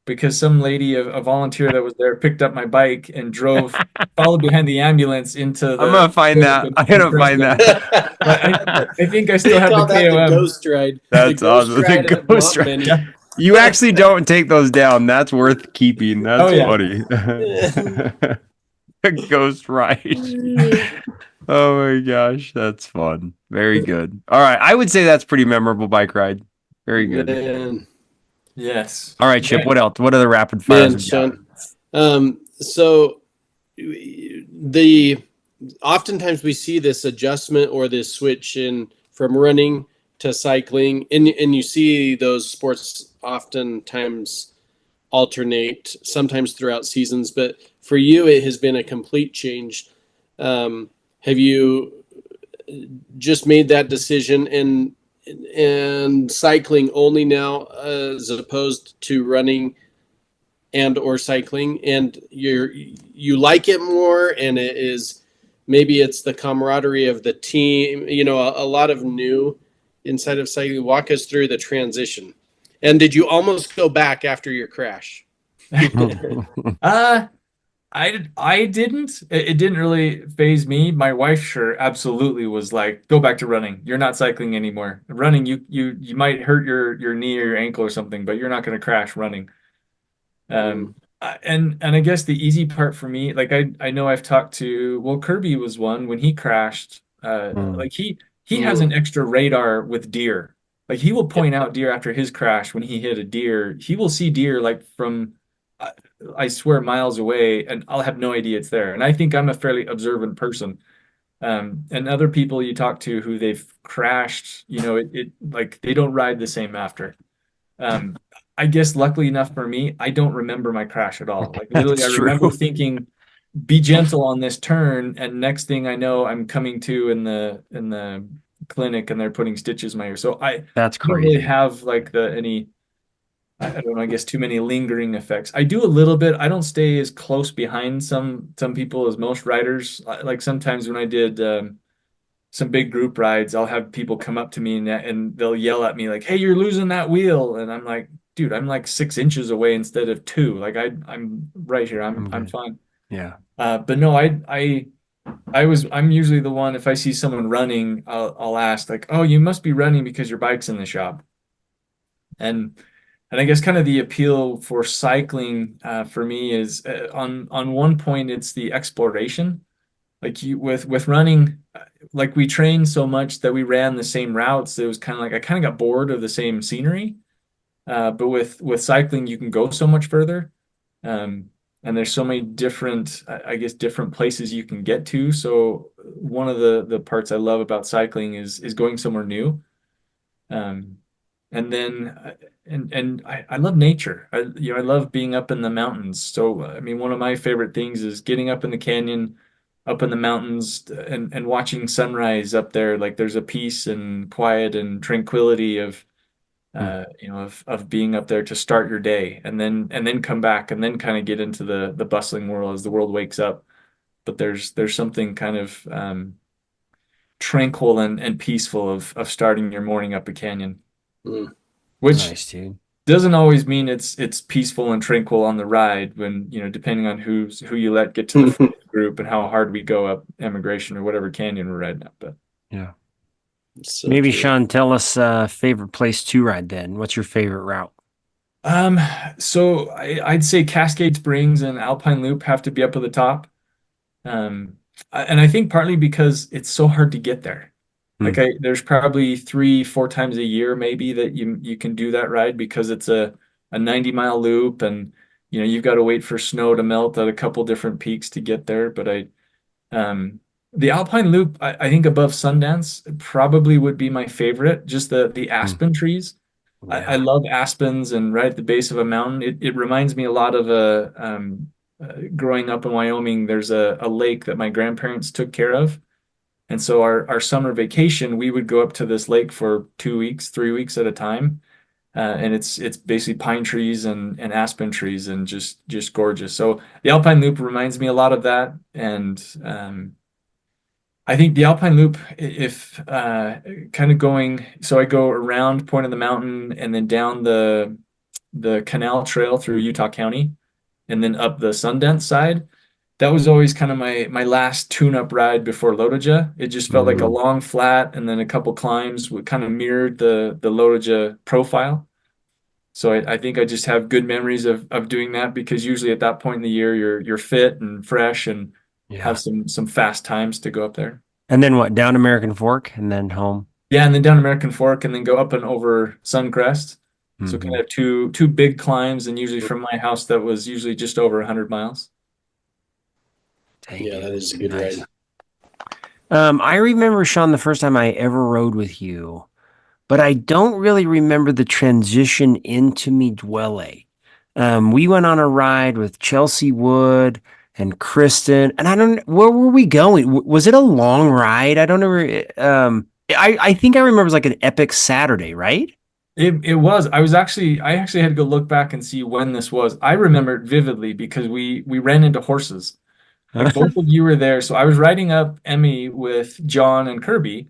because some lady, a volunteer that was there, picked up my bike and followed behind the ambulance into I'm gonna the find that. I'm in gonna find Preston. But that. I think I still They have the call that the KOM. ghost ride. The That's ghost awesome. The ride at ghost ride. Montmany. Yeah. You actually don't take those down. That's worth keeping. Oh That's yeah. funny. A ghost ride. Oh my gosh, that's fun. Very good. All right, I would say that's pretty memorable bike ride. Very good. Man, Yes. All right, Chip. Yeah. What else? What other rapid fires man, we got? Sean. So the oftentimes we see this adjustment or this switch in from running to cycling, and you see those sports oftentimes alternate, sometimes throughout seasons. But for you, it has been a complete change. Have you just made that decision and cycling only now as opposed to running and or cycling, and you like it more, and it is maybe it's the camaraderie of the team, a lot of new inside of cycling? Walk us through the transition, and did you almost go back after your crash? Uh, I didn't. It didn't really phase me. My wife sure absolutely was like, "Go back to running. You're not cycling anymore. Running, you might hurt your knee or your ankle or something, but you're not going to crash running." Mm, And I guess the easy part for me, like I know I've talked to, well, Kirby was one when he crashed. Hmm. Like he has mm, an extra radar with deer. Like he will yeah. point out deer after his crash when he hit a deer. He will see deer like from, I, I swear, miles away, and I'll have no idea it's there. And I think I'm a fairly observant person. And other people you talk to who they've crashed, it like they don't ride the same after. Um, I guess luckily enough for me, I don't remember my crash at all. Like literally, I That's remember true. thinking be gentle on this turn, and next thing I know, I'm coming to in the clinic, and they're putting stitches in my ear. So I That's don't really crazy. have like the any I don't know, I guess too many lingering effects. I do a little bit. I don't stay as close behind some people as most riders. Like sometimes when I did some big group rides, I'll have people come up to me and they'll yell at me like, "Hey, you're losing that wheel," and I'm like, "Dude, I'm like 6 inches away instead of two. Like I'm right here. I'm I'm good. fine." Yeah. But no, I'm usually the one if I see someone running, I'll ask like, "Oh, you must be running because your bike's in the shop." And I guess kind of the appeal for cycling for me is on one point it's the exploration. Like you with running, like we trained so much that we ran the same routes. It was kind of like I kind of got bored of the same scenery. But with cycling, you can go so much further. And there's so many different, I guess, different places you can get to. So one of the parts I love about cycling is going somewhere new. Um, and then and I love nature. I love being up in the mountains. So I mean, one of my favorite things is getting up in the canyon, up in the mountains, and watching sunrise up there. Like there's a peace and quiet and tranquility of Hmm. of being up there to start your day, and then come back and then kind of get into the bustling world as the world wakes up. But there's something kind of tranquil and peaceful of starting your morning up a canyon, Mm. which Nice, dude. doesn't always mean it's peaceful and tranquil on the ride when, depending on who you let get to the front of the group and how hard we go up Emigration or whatever canyon we're riding up. But Yeah. So Maybe true. Sean, tell us favorite place to ride then. What's your favorite route? um, so I'd say Cascade Springs and Alpine Loop have to be up at the top. And I think partly because it's so hard to get there. Hmm. Like there's probably 3, 4 times a year maybe that you can do that ride because it's a 90-mile loop, and you've got to wait for snow to melt at a couple different peaks to get there. But um the Alpine Loop, I think above Sundance probably would be my favorite. Just the Hmm. aspen trees. I Yeah. love aspens, and right at the base of a mountain. It reminds me a lot of growing up in Wyoming. There's a lake that my grandparents took care of. And so our summer vacation, we would go up to this lake for 2 weeks, 3 weeks at a time. And it's basically pine trees and aspen trees and just gorgeous. So the Alpine Loop reminds me a lot of that. And I think the Alpine Loop, if kind of going, so I go around Point of the Mountain and then down the canal trail through Utah County and then up the Sundance side. That was always kind of my last tune-up ride before Lotoja. It just felt like a Hmm. long flat and then a couple climbs would kind of mirrored the Lotoja profile. So I think I just have good memories of doing that because usually at that point in the year you're fit and fresh and have Yeah. some fast times to go up there. And then what? Down American Fork and then home. Yeah, and then down American Fork and then go up and over Suncrest. So kind Hmm. of two big climbs, and usually from my house that was usually just over 100 miles. Dang, Yeah, that dude. is a good ride. Nice. I remember, Sean, the first time I ever rode with you, but I don't really remember the transition into me Duole. We went on a ride with Chelsea Wood and Kristen, and I don't where were we going? Was it a long ride? I don't know. I think I remember it was like an epic Saturday, right? It was. I actually had to go look back and see when this was. I remember it vividly because we ran into horses. Like both of you were there. So I was riding up Emmy with John and Kirby,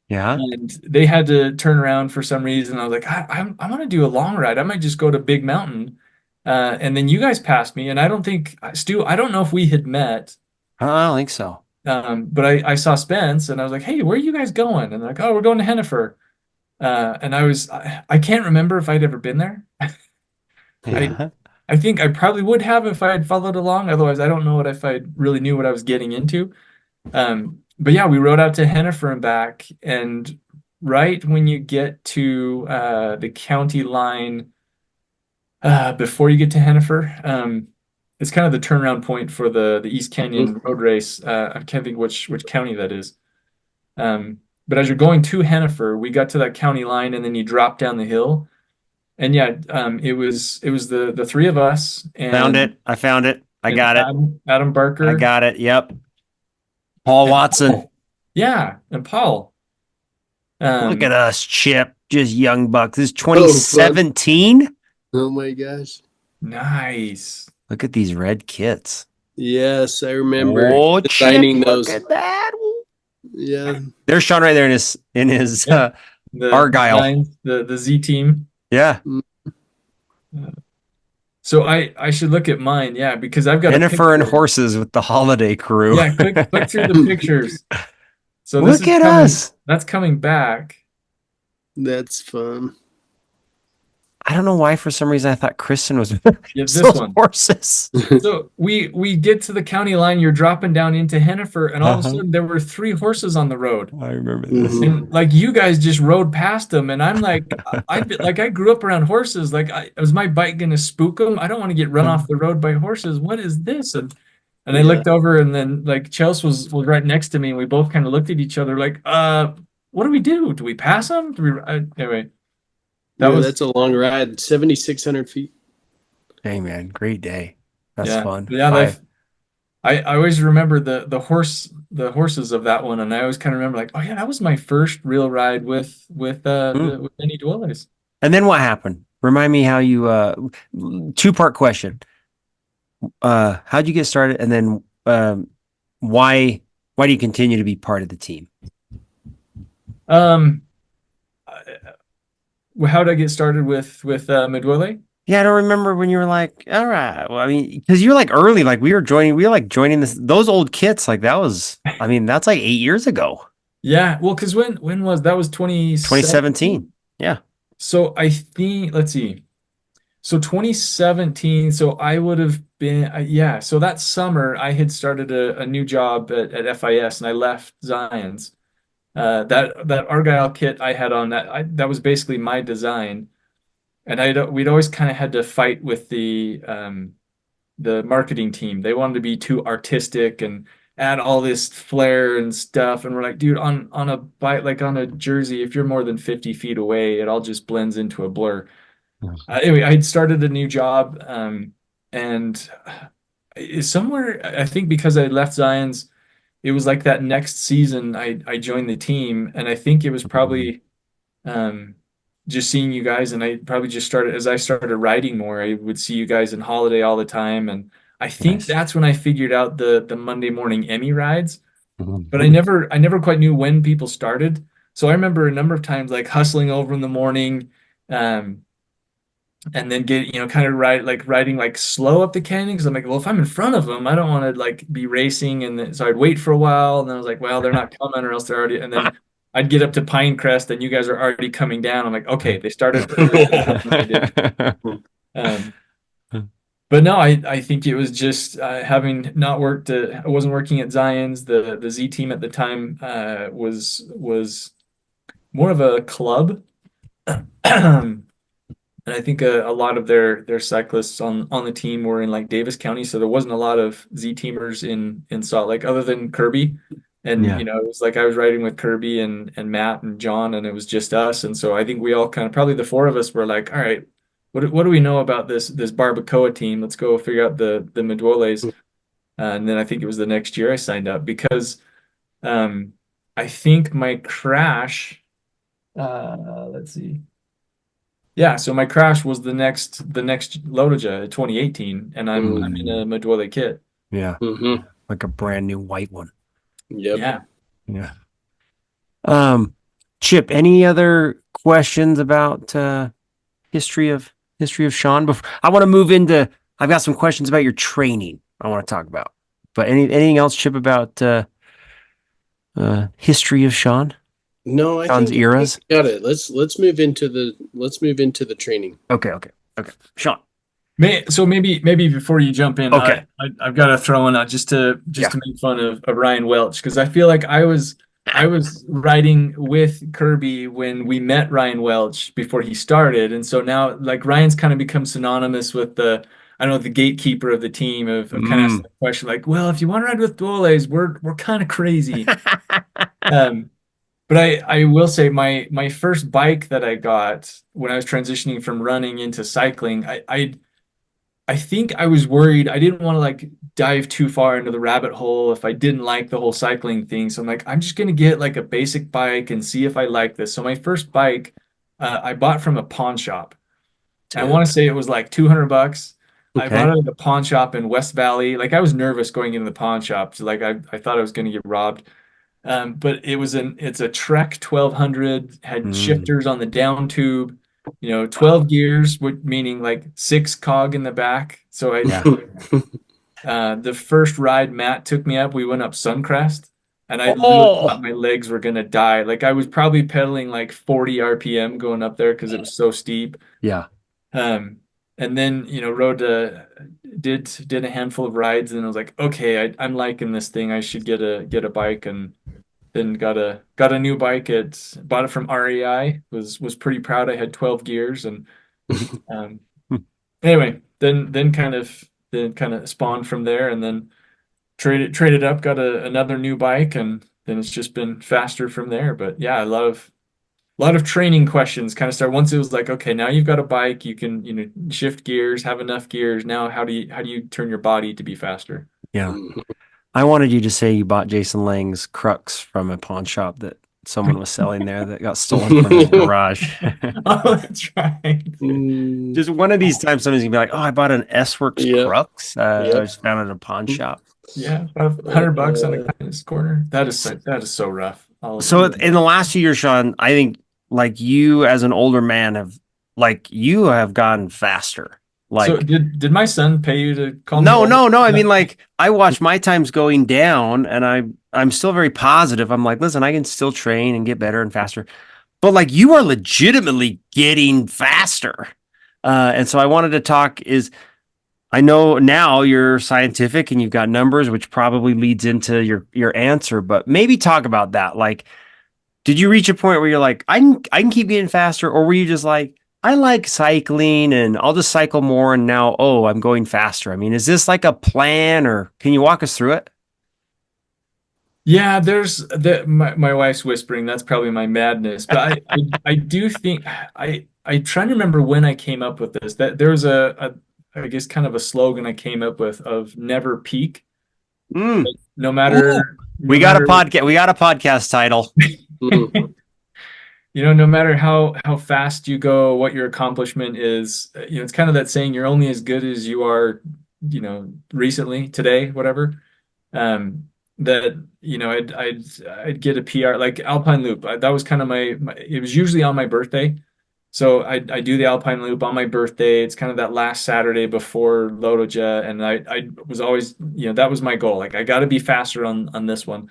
Yeah. and they had to turn around for some reason. I was like, I want to do a long ride. I might just go to Big Mountain. And then you guys passed me, and I don't think Stu, I don't know if we had met. I don't think so. But I saw Spence and I was like, hey, where are you guys going? And they're like, oh, we're going to Hennifer. And I can't remember if I'd ever been there. I Yeah. I think I probably would have if I had followed along. Otherwise, I don't know what if I really knew what I was getting into. But yeah, we rode out to Hennifer and back, and right when you get to the county line, before you get to Hennifer, it's kind of the turnaround point for the East Mhm. Canyon road race. I can't think which county that is. But as you're going to Hennifer, we got to that county line, and then you drop down the hill. And yeah, it was the three of us, Found and it. I found it. I and got it. Adam I Barker. got it. Yep. Paul And Watson. Paul. Yeah, and Paul. Look at us, Chip. Just young bucks. This is Oh, fun. 2017. Oh my gosh. Nice. Look at these red kits. Yes, I remember Oh, Chip, designing look those. at that. Yeah. There's Shawn right there in his Yeah. The Argyle. designs, the Z team. Yeah. So I should look at mine, yeah, because I've got a Jennifer and picture. horses with the Holladay crew. Yeah, click through the pictures. So this Look is at coming. us. That's coming back. That's fun. I don't know why for some reason I thought Kristen was Yeah, this those one. horses. So we get to the county line, you're dropping down into Hennifer, and all of a sudden there were 3 horses on the road. I remember this. And like you guys just rode past them, and I'm like, I grew up around horses. Like, was my bike gonna spook them? I don't want to get run off the road by horses. What is this? And I looked over, and then like Chelsea was right next to me, and we both kind of looked at each other like, what do we do? Do we pass them? Anyway, that's a long ride, 7,600 feet. Hey man, great day. That's fun. Yeah, I always remember the horses of that one, and I always kind of remember like, oh yeah, that was my first real ride with with any Duoles. And then what happened? Remind me how you 2-part question. How'd you get started? And then why do you continue to be part of the team? How did I get started with Duole? Yeah, I don't remember when you were like, all right. Well, I mean, because you're like early, like we were joining those old kits. Like that was, I mean, that's like 8 years ago. Yeah, well, because when was that? Was 2017. Yeah. So I think, let's see. So 2017, so I would have been, yeah. So that summer I had started a new job at FIS, and I left Zion's. That Argyle kit I had on, that was basically my design. And we'd always kind of had to fight with the marketing team. They wanted to be too artistic and add all this flair and stuff. And we're like, dude, on a bike, like on a jersey, if you're more than 50 feet away, it all just blends into a blur. Anyway, I had started a new job, and somewhere, I think because I left Zion's, it was like that next season I joined the team, and I think it was probably just seeing you guys, and I probably just started as I started riding more. I would see you guys in Holladay all the time, and I think that's when I figured out the Monday morning Emmy rides. But I never quite knew when people started. So I remember a number of times like hustling over in the morning, and then kind of riding like slow up the canyon, because I'm like, well, if I'm in front of them, I don't want to like be racing, and then, so I'd wait for a while, and then I was like, well, they're not coming, or else they're already, and then I'd get up to Pinecrest, and you guys are already coming down. I'm like, okay, they started earlier. But no, I think it was just having not worked I wasn't working at Zion's. The Z team at the time was more of a club. And I think a lot of their cyclists on the team were in like Davis County, so there wasn't a lot of Z teamers in Salt Lake other than Kirby. And it was like I was riding with Kirby and Matt and John, and it was just us. And so I think we all kind of, probably the 4 of us, were like, all right, what do we know about this Barbacoa team? Let's go figure out the Duoles. And then I think it was the next year I signed up, because I think my crash, let's see. Yeah, so my crash was the next Lotoja 2018, and I'm in a Duole kit. Yeah. Like a brand new white one. Yep. Yeah. Chip, any other questions about history of Shawn? Before I want to move into, I've got some questions about your training I want to talk about. But anything else, Chip, about history of Shawn? No, I Shawn's think eras. got it. Let's move into the training. Okay. Shawn. So maybe before you jump in, okay, I've got to throw in just to make fun of Ryan Welch, because I feel like I was riding with Kirby when we met Ryan Welch before he started, and so now like Ryan's kind of become synonymous with the gatekeeper of the team, of kind of asking the question like, well, if you want to ride with Duoles, we're kind of crazy. But I will say my first bike that I got when I was transitioning from running into cycling, I I think I was worried. I didn't want to like dive too far into the rabbit hole if I didn't like the whole cycling thing. So I'm like, I'm just gonna get like a basic bike and see if I like this. So my first bike, I bought from a pawn shop. And I want to say it was like $200. I bought Okay. it at a pawn shop in West Valley. Like I was nervous going into the pawn shop. So like I thought I was gonna get robbed. But it's a Trek 1200, had Mm, shifters on the down tube, 12 gears, meaning like six cog in the back. So yeah. the first ride Matt took me up, we went up Suncrest, and I literally thought Oh, my legs were gonna die. Like I was probably pedaling like 40 RPM going up there because it was so steep. yeah. Um, and then, rode did a handful of rides, and I was like, okay, I'm liking this thing. I should get a bike, and then got a new bike. Bought it from REI. Was pretty proud. I had 12 gears, and um, anyway, then kind of spawned from there, and then traded up, got another new bike, and then it's just been faster from there. But yeah, a lot of training questions kind of start once it was like, okay, now you've got a bike, you can shift gears, have enough gears. Now how do you turn your body to be faster? Yeah. I wanted you to say you bought Jason Lang's Crux from a pawn shop that someone was selling there that got stolen from his garage. Oh, that's right. Just one of these times, somebody's gonna be like, "Oh, I bought an S-Works Yep. Crux. I Yep. was found at a pawn shop." Yeah, about $100 on a Uh, kindness corner. That is so rough. I'll So admit. in the last few years, Shawn, I think like you as an older man you have gotten faster. So Like did my son pay you to call me no, old? no, no. I mean, like I watch my times going down, and I'm still very positive. I'm like, listen, I can still train and get better and faster. But like you are legitimately getting faster. And so I wanted to talk is I know now you're scientific and you've got numbers, which probably leads into your answer, but maybe talk about that. Like, did you reach a point where you're like, I can keep getting faster, or were you just like, I like cycling and I'll just cycle more and now, oh, I'm going faster. I mean, is this like a plan or can you walk us through it? Yeah, my wife's whispering. That's probably my madness. But I do think I trying to remember when I came up with this. That there was I guess kind of a slogan I came up with of never peak. Mm. Like, no Ooh, matter no matter we got a podcast title. no matter how fast you go, what your accomplishment is, it's kind of that saying, you're only as good as you are, recently, today, whatever. That I'd get a PR like Alpine Loop. That was kind of it was usually on my birthday. So I do the Alpine Loop on my birthday. It's kind of that last Saturday before Lotoja, and I was always, that was my goal. Like I got to be faster on this one.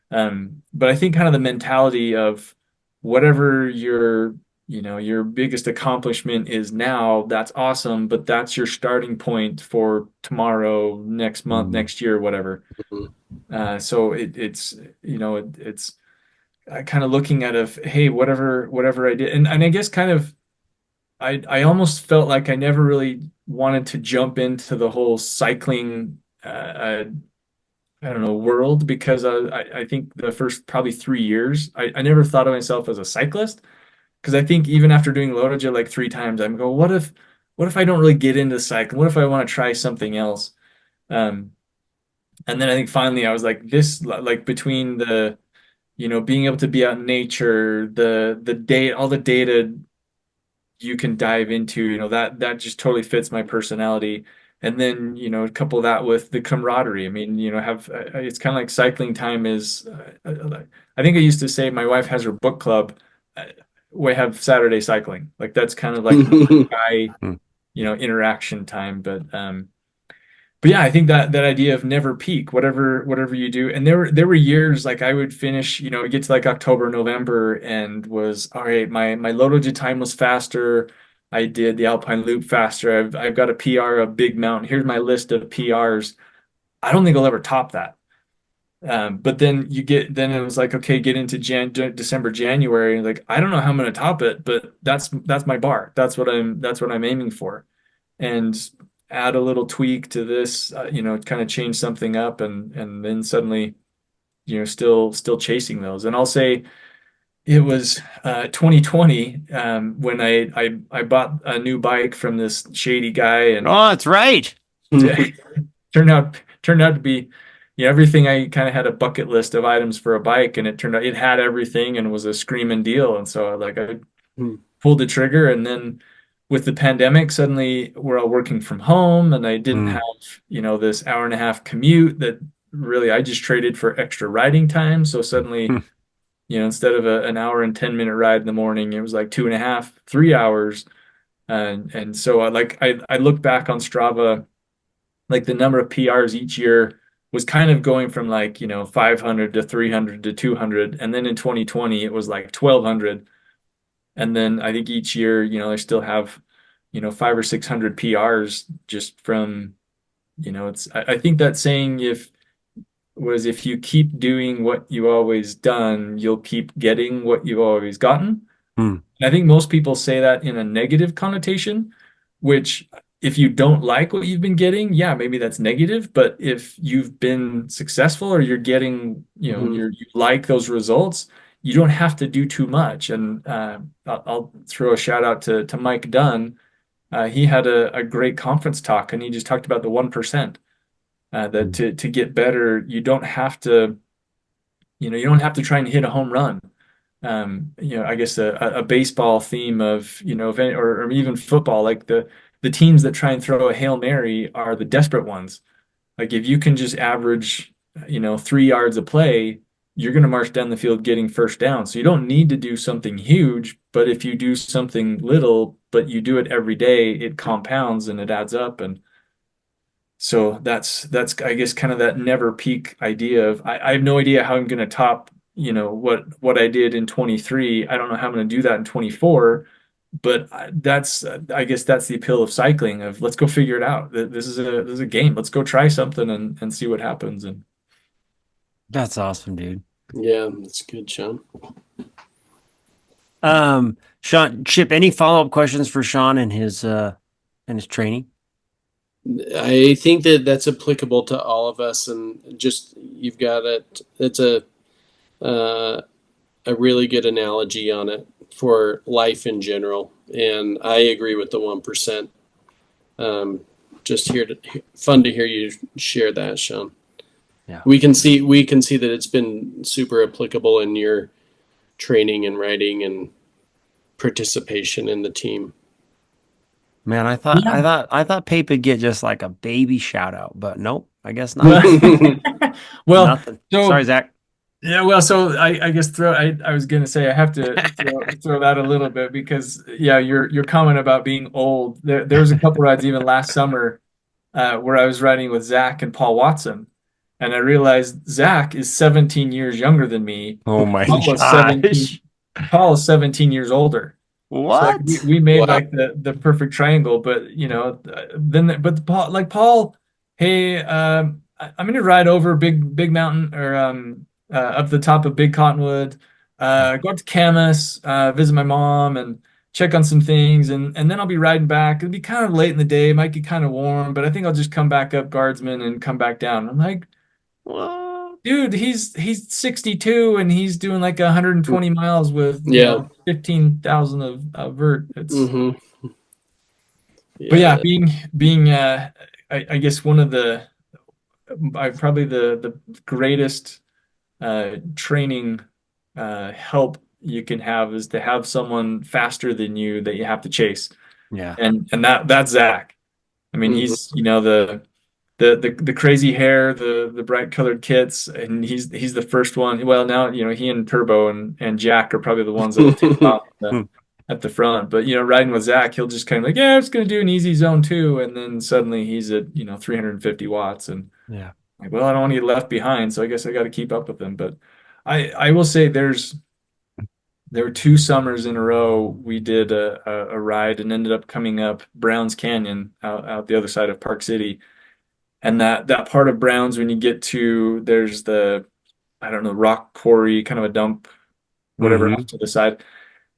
But I think kind of the mentality of whatever your biggest accomplishment is now, that's awesome, but that's your starting point for tomorrow, next month, Mm. next year, whatever. So it's kind of looking at hey, whatever I did, and I guess kind of I almost felt like I never really wanted to jump into the whole cycling I don't know world because I think the first probably 3 years I never thought of myself as a cyclist because I think even after doing Lotoja like three times I'm going what if I don't really get into cycling? What if I want to try something else? Um, and then I think finally I was like this like between the being able to be out in nature, the data, all the data you can dive into, that just totally fits my personality. And then, couple that with the camaraderie. I mean, have it's kind of like cycling time is. I think I used to say my wife has her book club. We have Saturday cycling. Like that's kind of like my Mm. interaction time. But yeah, I think that idea of never peak, whatever you do. And there were years like I would finish, get to like October, November, and was all right. My Lotoja time was faster. I did the Alpine Loop faster. I've got a PR of Big Mountain. Here's my list of PRs. I don't think I'll ever top that. But then it was like, okay, get into December, January. Like I don't know how I'm going to top it, but that's my bar. That's what I'm aiming for, and add a little tweak to this, kind of change something up, and then suddenly, still chasing those. And I'll say, it was 2020 when I bought a new bike from this shady guy, and Oh, that's right. turned out to be, everything. I kind of had a bucket list of items for a bike, and it turned out it had everything and was a screaming deal. And so I pulled the trigger, and then with the pandemic, suddenly we're all working from home, and I didn't have, this hour and a half commute that really I just traded for extra riding time. So suddenly, instead of an hour and 10-minute ride in the morning, it was like 2.5, 3 hours. And so I look back on Strava, like the number of PRs each year was kind of going from 500 to 300 to 200. And then in 2020, it was like 1,200. And then I think each year, they still have, 500 or 600 PRs just from, I think that saying, if you keep doing what you always done, you'll keep getting what you've always gotten. And I think most people say that in a negative connotation, which if you don't like what you've been getting, yeah, maybe that's negative. But if you've been successful or you're getting, you like those results, you don't have to do too much. And I'll throw a shout out to Mike Dunn. He had a great conference talk, and he just talked about the 1%. That to get better, you don't have to, try and hit a home run. I guess a baseball theme of, or even football, like the teams that try and throw a Hail Mary are the desperate ones. Like if you can just average, 3 yards a play, you're going to march down the field getting first down. So you don't need to do something huge, but if you do something little, but you do it every day, it compounds and it adds up. And so that's I guess kind of that never peak idea of I have no idea how I'm going to top, what I did in 23. I don't know how I'm going to do that in 24. But I guess that's the appeal of cycling, of let's go figure it out. This is a game. Let's go try something and see what happens. And that's awesome, dude. Yeah, that's good, Shawn. Shawn, Chip, any follow-up questions for Shawn and his training? I think that's applicable to all of us, and just you've got it. It's a really good analogy on it for life in general, and I agree with the 1%. Just fun to hear you share that, Shawn. Yeah, we can see that it's been super applicable in your training and riding and participation in the team. Man, I thought Pape would get just like a baby shout out, but nope, I guess not. Well, nothing. Sorry, Zach. Yeah, well, so I guess I was gonna say I have to throw that a little bit, because your comment about being old. There was a couple rides even last summer where I was riding with Zach and Paul Watson, and I realized Zach is 17 years younger than me. Oh my gosh. Paul is 17 years older. What? So we made like the perfect triangle, but Paul, hey, I'm gonna ride over big mountain, or up the top of Big Cottonwood, go up to Camas, visit my mom and check on some things, and then I'll be riding back. It'll be kind of late in the day, it might get kind of warm, but I think I'll just come back up Guardsman and come back down. I'm like, what? Dude, he's 62 and he's doing like 120 miles with 15,000 of vert. It's but yeah, being I guess one of the probably the greatest training help you can have is to have someone faster than you that you have to chase. Yeah. And that's Zach. I mean, he's the crazy hair, the bright colored kits, and he's the first one. Well, now he and Turbo and Jack are probably the ones that'll take off at the front. But riding with Zach, he'll just kind of like, yeah, I'm just gonna do an easy zone 2, and then suddenly he's at 350 watts, and yeah, like, well, I don't want to get left behind, so I guess I got to keep up with him. But I will say there were 2 summers in a row we did a ride and ended up coming up Browns Canyon out the other side of Park City. And that part of Browns, when you get to, there's the, I don't know, rock quarry, kind of a dump, whatever, off to the side.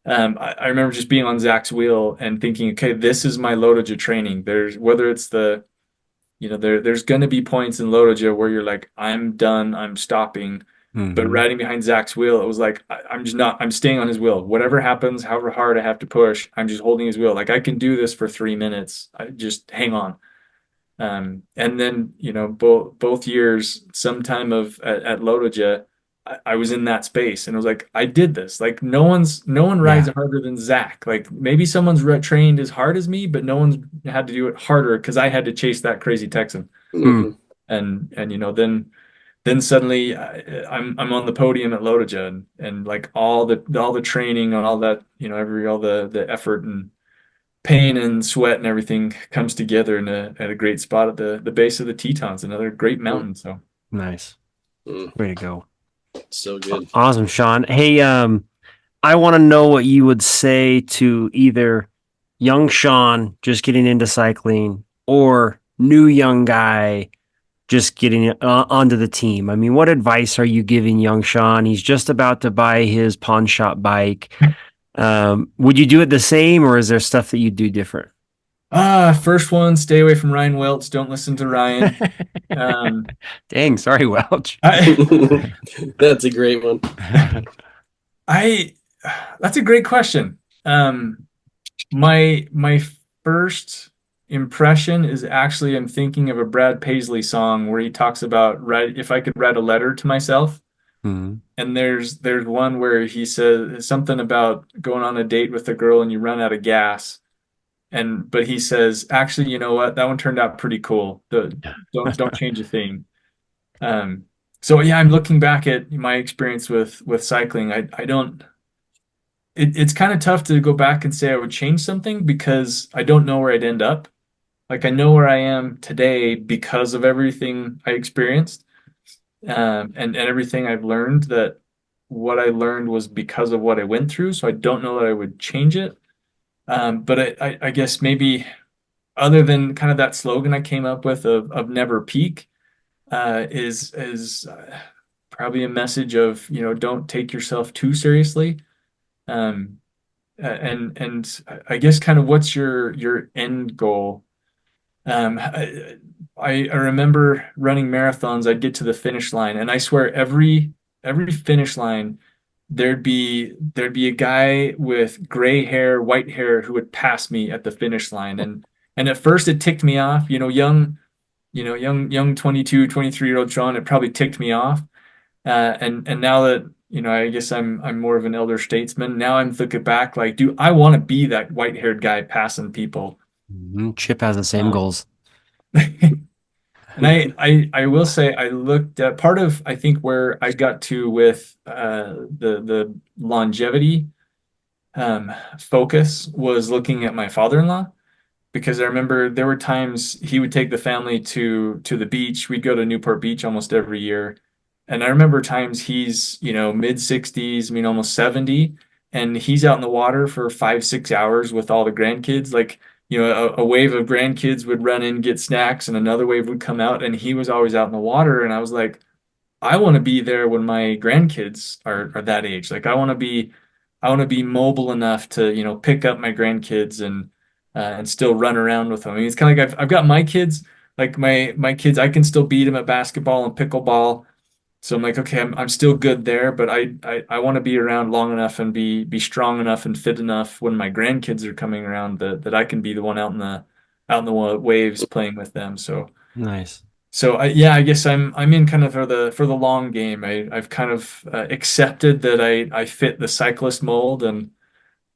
I remember just being on Zach's wheel and thinking, okay, this is my Lotoja training. There's going to be points in Lotoja where you're like, I'm done, I'm stopping. But riding behind Zach's wheel, it was like, I'm just not, I'm staying on his wheel. Whatever happens, however hard I have to push, I'm just holding his wheel. Like I can do this for 3 minutes. I just hang on. And then, both years, sometime at Lotoja, I was in that space and it was like, I did this. Like no one rides harder than Zach. Like maybe someone's trained as hard as me, but no one's had to do it harder because I had to chase that crazy Texan. Mhm. And then suddenly I'm on the podium at Lotoja and like all the training and all that, all the effort and pain and sweat and everything comes together at a great spot at the base of the Tetons, another great mountain. So Nice. Mm. Way to go. So good. Awesome, Shawn. Hey, I want to know what you would say to either young Shawn just getting into cycling or new young guy just getting onto the team. I mean, what advice are you giving young Shawn? He's just about to buy his pawn shop bike. Would you do it the same, or is there stuff that you do different? First one, stay away from Ryan Welch. Don't listen to Ryan. Dang, sorry, Welch. That's a great one. I that's a great question. My first impression is actually I'm thinking of a Brad Paisley song where he talks about if I could write a letter to myself. Mhm. And there's one where he says something about going on a date with a girl and you run out of gas. But he says, actually, you know what? That one turned out pretty cool. Don't change a thing. So yeah, I'm looking back at my experience with cycling. I don't. It's kind of tough to go back and say I would change something because I don't know where I'd end up. Like I know where I am today because of everything I experienced, and everything I've learned. That what I learned was because of what I went through. So I don't know that I would change it. But I guess maybe other than kind of that slogan I came up with of never peak, is probably a message of, don't take yourself too seriously. Um, and I guess kind of what's your end goal? I remember running marathons. I'd get to the finish line, and I swear every finish line there'd be a guy with gray hair, white hair who would pass me at the finish line, and at first it ticked me off. Young 22, 23-year-old Shawn, it probably ticked me off. And now that I guess I'm more of an elder statesman. Now I'm looking back like, dude, I want to be that white-haired guy passing people. Chip has the same goals. And I will say I looked at part of I think where I got to with the longevity focus was looking at my father-in-law, because I remember there were times he would take the family to the beach. We'd go to Newport Beach almost every year. And I remember times he's, mid 60s, I mean almost 70, and he's out in the water for 5, 6 hours with all the grandkids. Like, a wave of grandkids would run in, get snacks, and another wave would come out, and he was always out in the water. And I was like, I want to be there when my grandkids are that age. Like I want to be mobile enough to, pick up my grandkids and still run around with them. I mean, it's kind of like I've got my kids, like my kids, I can still beat them at basketball and pickleball. So I'm like, okay, I'm still good there, but I want to be around long enough and be strong enough and fit enough when my grandkids are coming around that I can be the one out in the waves playing with them. So Nice. yeah, I guess I'm in kind of for the long game. I've kind of accepted that I fit the cyclist mold, and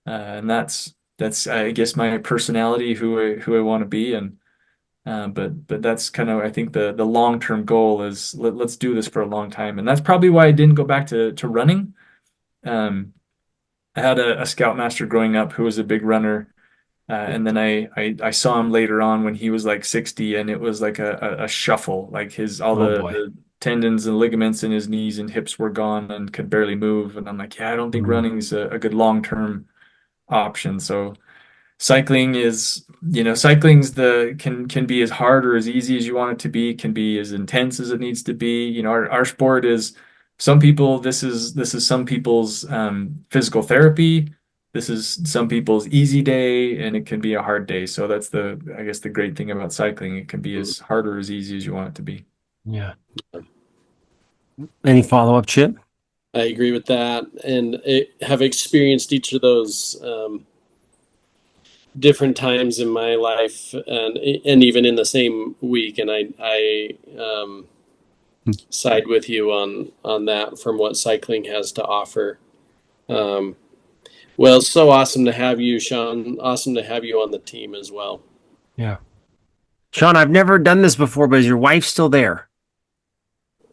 that's I guess my personality, who I want to be. But that's kind of I think the long-term goal is let's do this for a long time. And that's probably why I didn't go back to running. I had a scoutmaster growing up who was a big runner. And then I saw him later on when he was like 60, and it was like a shuffle. Like all Oh the, boy. the tendons and ligaments in his knees and hips were gone and could barely move. And I'm like, yeah, I don't think Mhm. running is a good long-term option. So cycling's can be as hard or as easy as you want it to be, can be as intense as it needs to be. Our sport is some people, this is some people's physical therapy. This is some people's easy day, and it can be a hard day. So that's I guess the great thing about cycling. It can be as hard or as easy as you want it to be. Yeah. Any follow-up, Chip? I agree with that, and have experienced each of those different times in my life, and even in the same week. And I side with you on that from what cycling has to offer. Well, it's so awesome to have you, Shawn. Awesome to have you on the team as well. Yeah. Shawn, I've never done this before, but is your wife still there?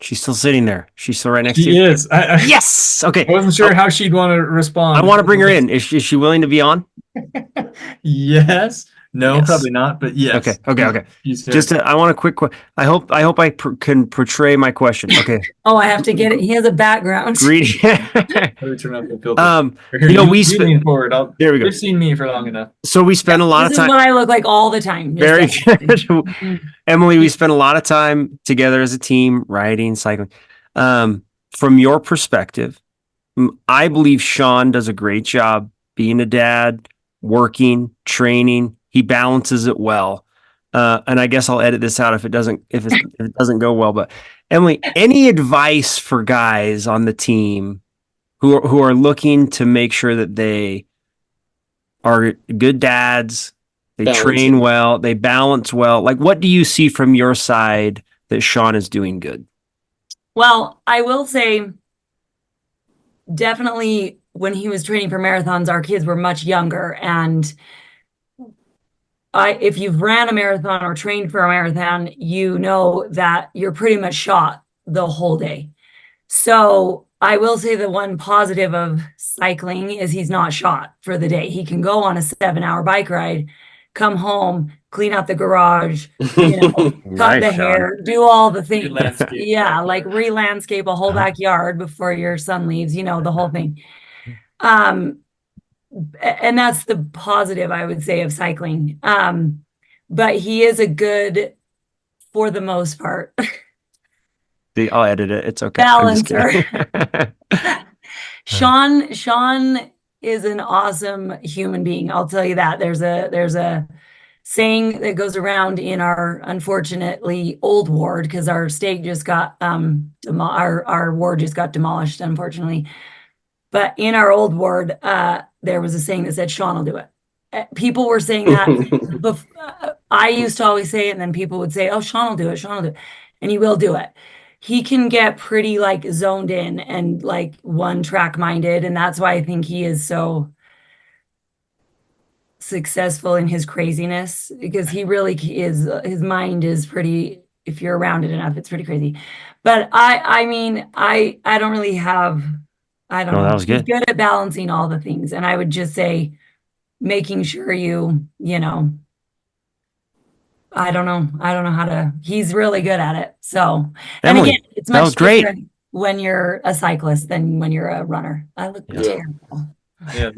She's still sitting there. She's still right next to you? She is. Yes. Okay. I wasn't sure how she'd want to respond. I want to bring her in. Is she willing to be on? Yes. No, Yes. probably not, but yes. Okay. She's Just I want a quick I hope I can portray my question. Okay. Oh, I have to get it. He has a background. Greedy. Let me turn off the filter. We lean forward. There we go. They've seen me for long enough. So we spend a lot of This time. is what I look like all the time. Very good. Emily, we spend a lot of time together as a team, riding, cycling. From your perspective, I believe Shawn does a great job being a dad, working, training. He balances it well. And I guess I'll edit this out if it doesn't go well. But Emily, any advice for guys on the team who are looking to make sure that they are good dads, they train well, they balance well? Like, what do you see from your side that Shawn is doing good? Well, I will say definitely when he was training for marathons, our kids were much younger. And if you've ran a marathon or trained for a marathon, you know that you're pretty much shot the whole day. So I will say the one positive of cycling is he's not shot for the day. He can go on a 7-hour bike ride, come home, clean out the garage, cut the hair, do all the things. Yeah, like re-landscape a whole backyard before your son leaves, the whole thing. And that's the positive, I would say, of cycling. But he is a good, for the most part, I'll edit it. It's okay. balancer. Shawn is an awesome human being. I'll tell you that. There's a saying that goes around in our unfortunately old ward, because our stake just got our ward just got demolished, unfortunately. But in our old ward, there was a saying that said, Shawn will do it. People were saying that. I used to always say it, and then people would say, oh, Shawn will do it. Shawn will do it. And he will do it. He can get pretty zoned in and one track minded. And that's why I think he is so successful in his craziness, because he really is. His mind is pretty, if you're around it enough, it's pretty crazy. But I mean, I don't really have, I don't know. That was good. He's good at balancing all the things. And I would just say, making sure I don't know how to, he's really good at it. So, Emily, and again, it's that much was great different when you're a cyclist than when you're a runner. I look terrible. Yeah,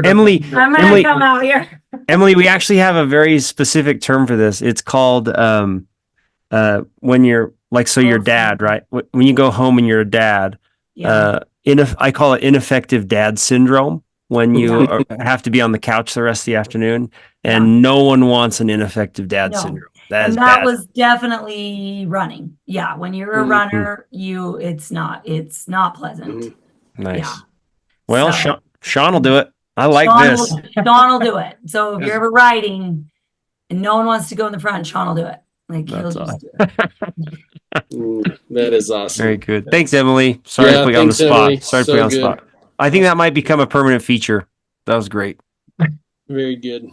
Emily, I'm gonna come out here. Emily, we actually have a very specific term for this. It's called when you're your dad, right? When you go home and you're a dad, I call it ineffective dad syndrome. When you have to be on the couch the rest of the afternoon, and no one wants an ineffective dad syndrome. That was definitely running. Yeah, when you're a runner, it's not pleasant. Nice. Yeah. Well, So, Shawn will do it. I like this. Shawn will do it. So if you're ever riding and no one wants to go in the front, Shawn will do it. He'll just do it. That is awesome. Very good. Thanks, Emily. Sorry to put you on the spot. Emily. Sorry to put you on the spot. I think that might become a permanent feature. That was great. Very good.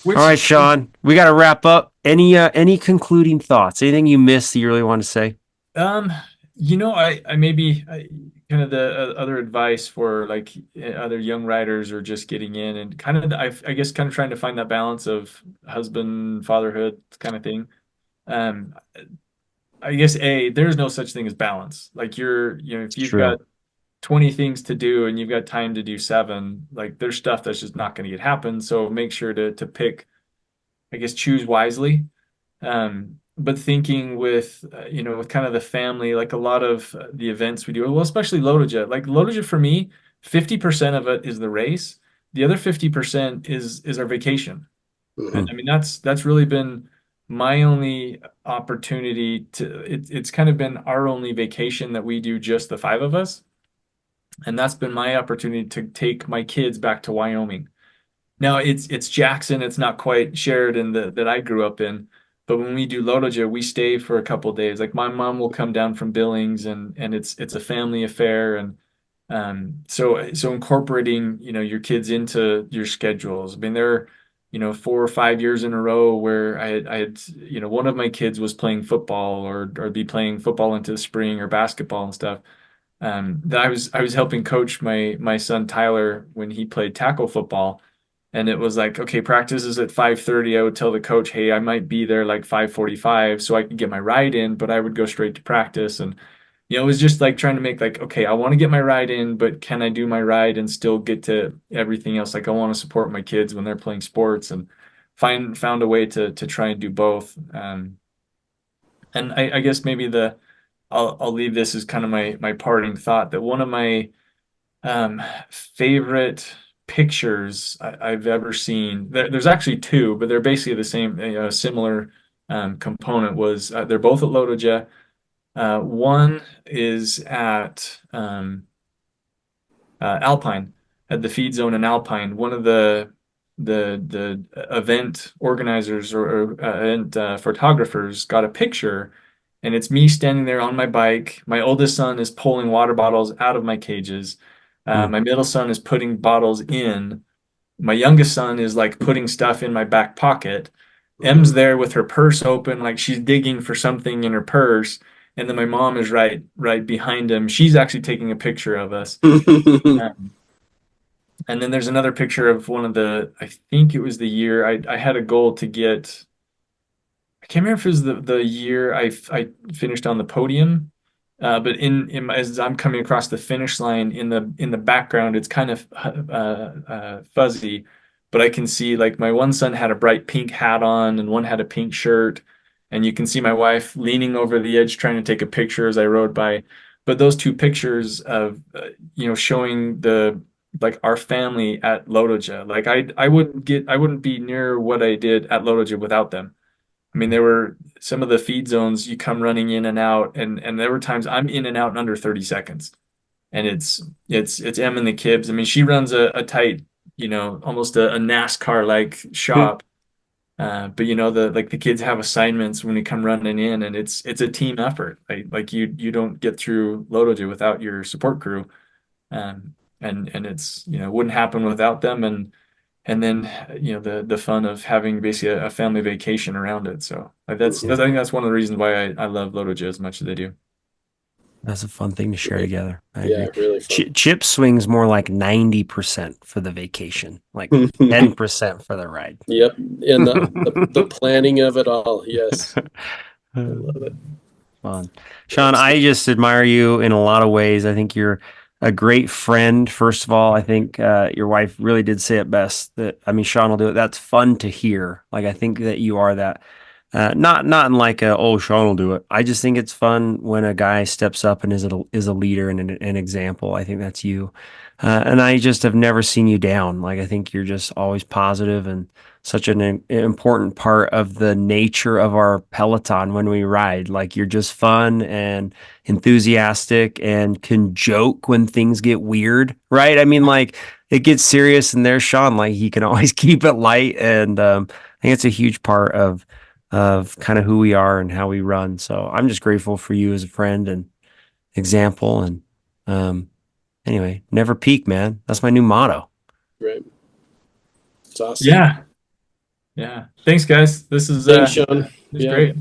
All right, Shawn, we got to wrap up. Any concluding thoughts? Anything you missed that you really want to say? I maybe kind of the other advice for other young riders or just getting in, and kind of I guess kind of trying to find that balance of husband, fatherhood kind of thing. I guess there's no such thing as balance. If you've got 20 things to do and you've got time to do 7, there's stuff that's just not going to happen. So make sure to pick, I guess, choose wisely. But thinking with kind of the family, a lot of the events we do, well, especially Lotojet. Lotojet for me, 50% of it is the race. The other 50% is our vacation. Mm-hmm. And I mean, that's really been my only opportunity it's kind of been our only vacation that we do just the five of us. And that's been my opportunity to take my kids back to Wyoming. Now it's Jackson, it's not quite Sheridan that I grew up in. But when we do Lotoja, we stay for a couple days. Like my mom will come down from Billings and it's a family affair. And so incorporating, your kids into your schedules. I mean, there are, 4 or 5 years in a row where I had, one of my kids was playing football or be playing football into the spring or basketball and stuff. That I was helping coach my son Tyler when he played tackle football. And it was like, okay, practice is at 5:30. I would tell the coach, hey, I might be there like 5:45 so I could get my ride in, but I would go straight to practice. And it was just like trying to make like, okay, I want to get my ride in, but can I do my ride and still get to everything else? Like I want to support my kids when they're playing sports and found a way to try and do both. And I guess maybe I'll leave this as kind of my parting thought that one of my favorite pictures I've ever seen. There's actually two, but they're basically the same, similar component. Was they're both at Lotoja. One is at Alpine, at the feed zone in Alpine. One of the event organizers or event photographers got a picture, and it's me standing there on my bike. My oldest son is pulling water bottles out of my cages. My middle son is putting bottles in. My youngest son is like putting stuff in my back pocket. Em's there with her purse open, like she's digging for something in her purse. And then my mom is right behind him. She's actually taking a picture of us. And then there's another picture of I think it was the year I had a goal to get. I can't remember if it was the year I finished on the podium. But as I'm coming across the finish line in the background, it's kind of fuzzy, but I can see like my one son had a bright pink hat on and one had a pink shirt, and you can see my wife leaning over the edge trying to take a picture as I rode by. But those two pictures of showing like our family at Lotoja, like I wouldn't be near what I did at Lotoja without them. I mean, there were some of the feed zones you come running in and out, and there were times I'm in and out in under 30 seconds. And it's Em and the Kibbs. I mean, she runs a tight, almost a NASCAR like shop. But the kids have assignments when you come running in, and it's a team effort. Like you don't get through Lotoja without your support crew. And it's wouldn't happen without them. And then the fun of having basically a family vacation around it. So I think that's one of the reasons why I love Lotoja as much as I do. That's a fun thing to share together. I agree. Really fun. Chip swings more like 90% for the vacation, like 10% for the ride. Yep, and the planning of it all. Yes, I love it. Fun. Shawn, I just admire you in a lot of ways. I think you're a great friend. First of all, I think your wife really did say it best. Shawn will do it. That's fun to hear. Like I think that you are that. Not in like Shawn will do it. I just think it's fun when a guy steps up and is a leader and an example. I think that's you. And I just have never seen you down. Like I think you're just always positive and such an important part of the nature of our peloton when we ride. Like you're just fun and enthusiastic and can joke when things get weird, right? I mean, like it gets serious, and there's Shawn. Like he can always keep it light, and I think it's a huge part of kind of who we are and how we run. So I'm just grateful for you as a friend and example. And anyway, never peak, man. That's my new motto. Right. It's awesome. Yeah. Thanks, guys. This is Thanks, Shawn. great.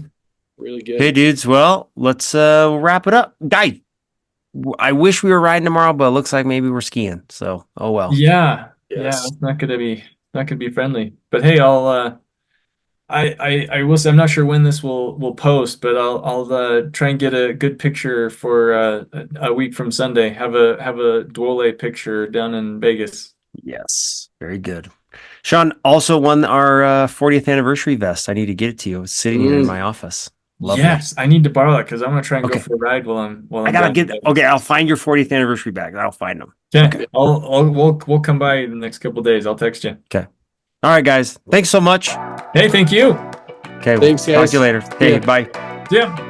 Really good. Hey, dudes. Well, let's wrap it up. Guy, I wish we were riding tomorrow, but it looks like maybe we're skiing. So, oh well. Yeah. Yes. Yeah. It's not gonna be friendly. But hey, I will say I'm not sure when this will post, but I'll try and get a good picture for a week from Sunday. Have a Duole picture down in Vegas. Yes, very good. Shawn also won our 40th anniversary vest. I need to get it to you. It's sitting here in my office. Lovely. Yes, I need to borrow that because I'm gonna try and go for a ride while I'm I gotta get. Okay, I'll find your 40th anniversary bag. I'll find them. Okay. We'll come by the next couple of days. I'll text you. Okay. All right, guys. Thanks so much. Hey, thank you. Okay. Thanks, guys. Talk to you later. Hey, bye. Yeah.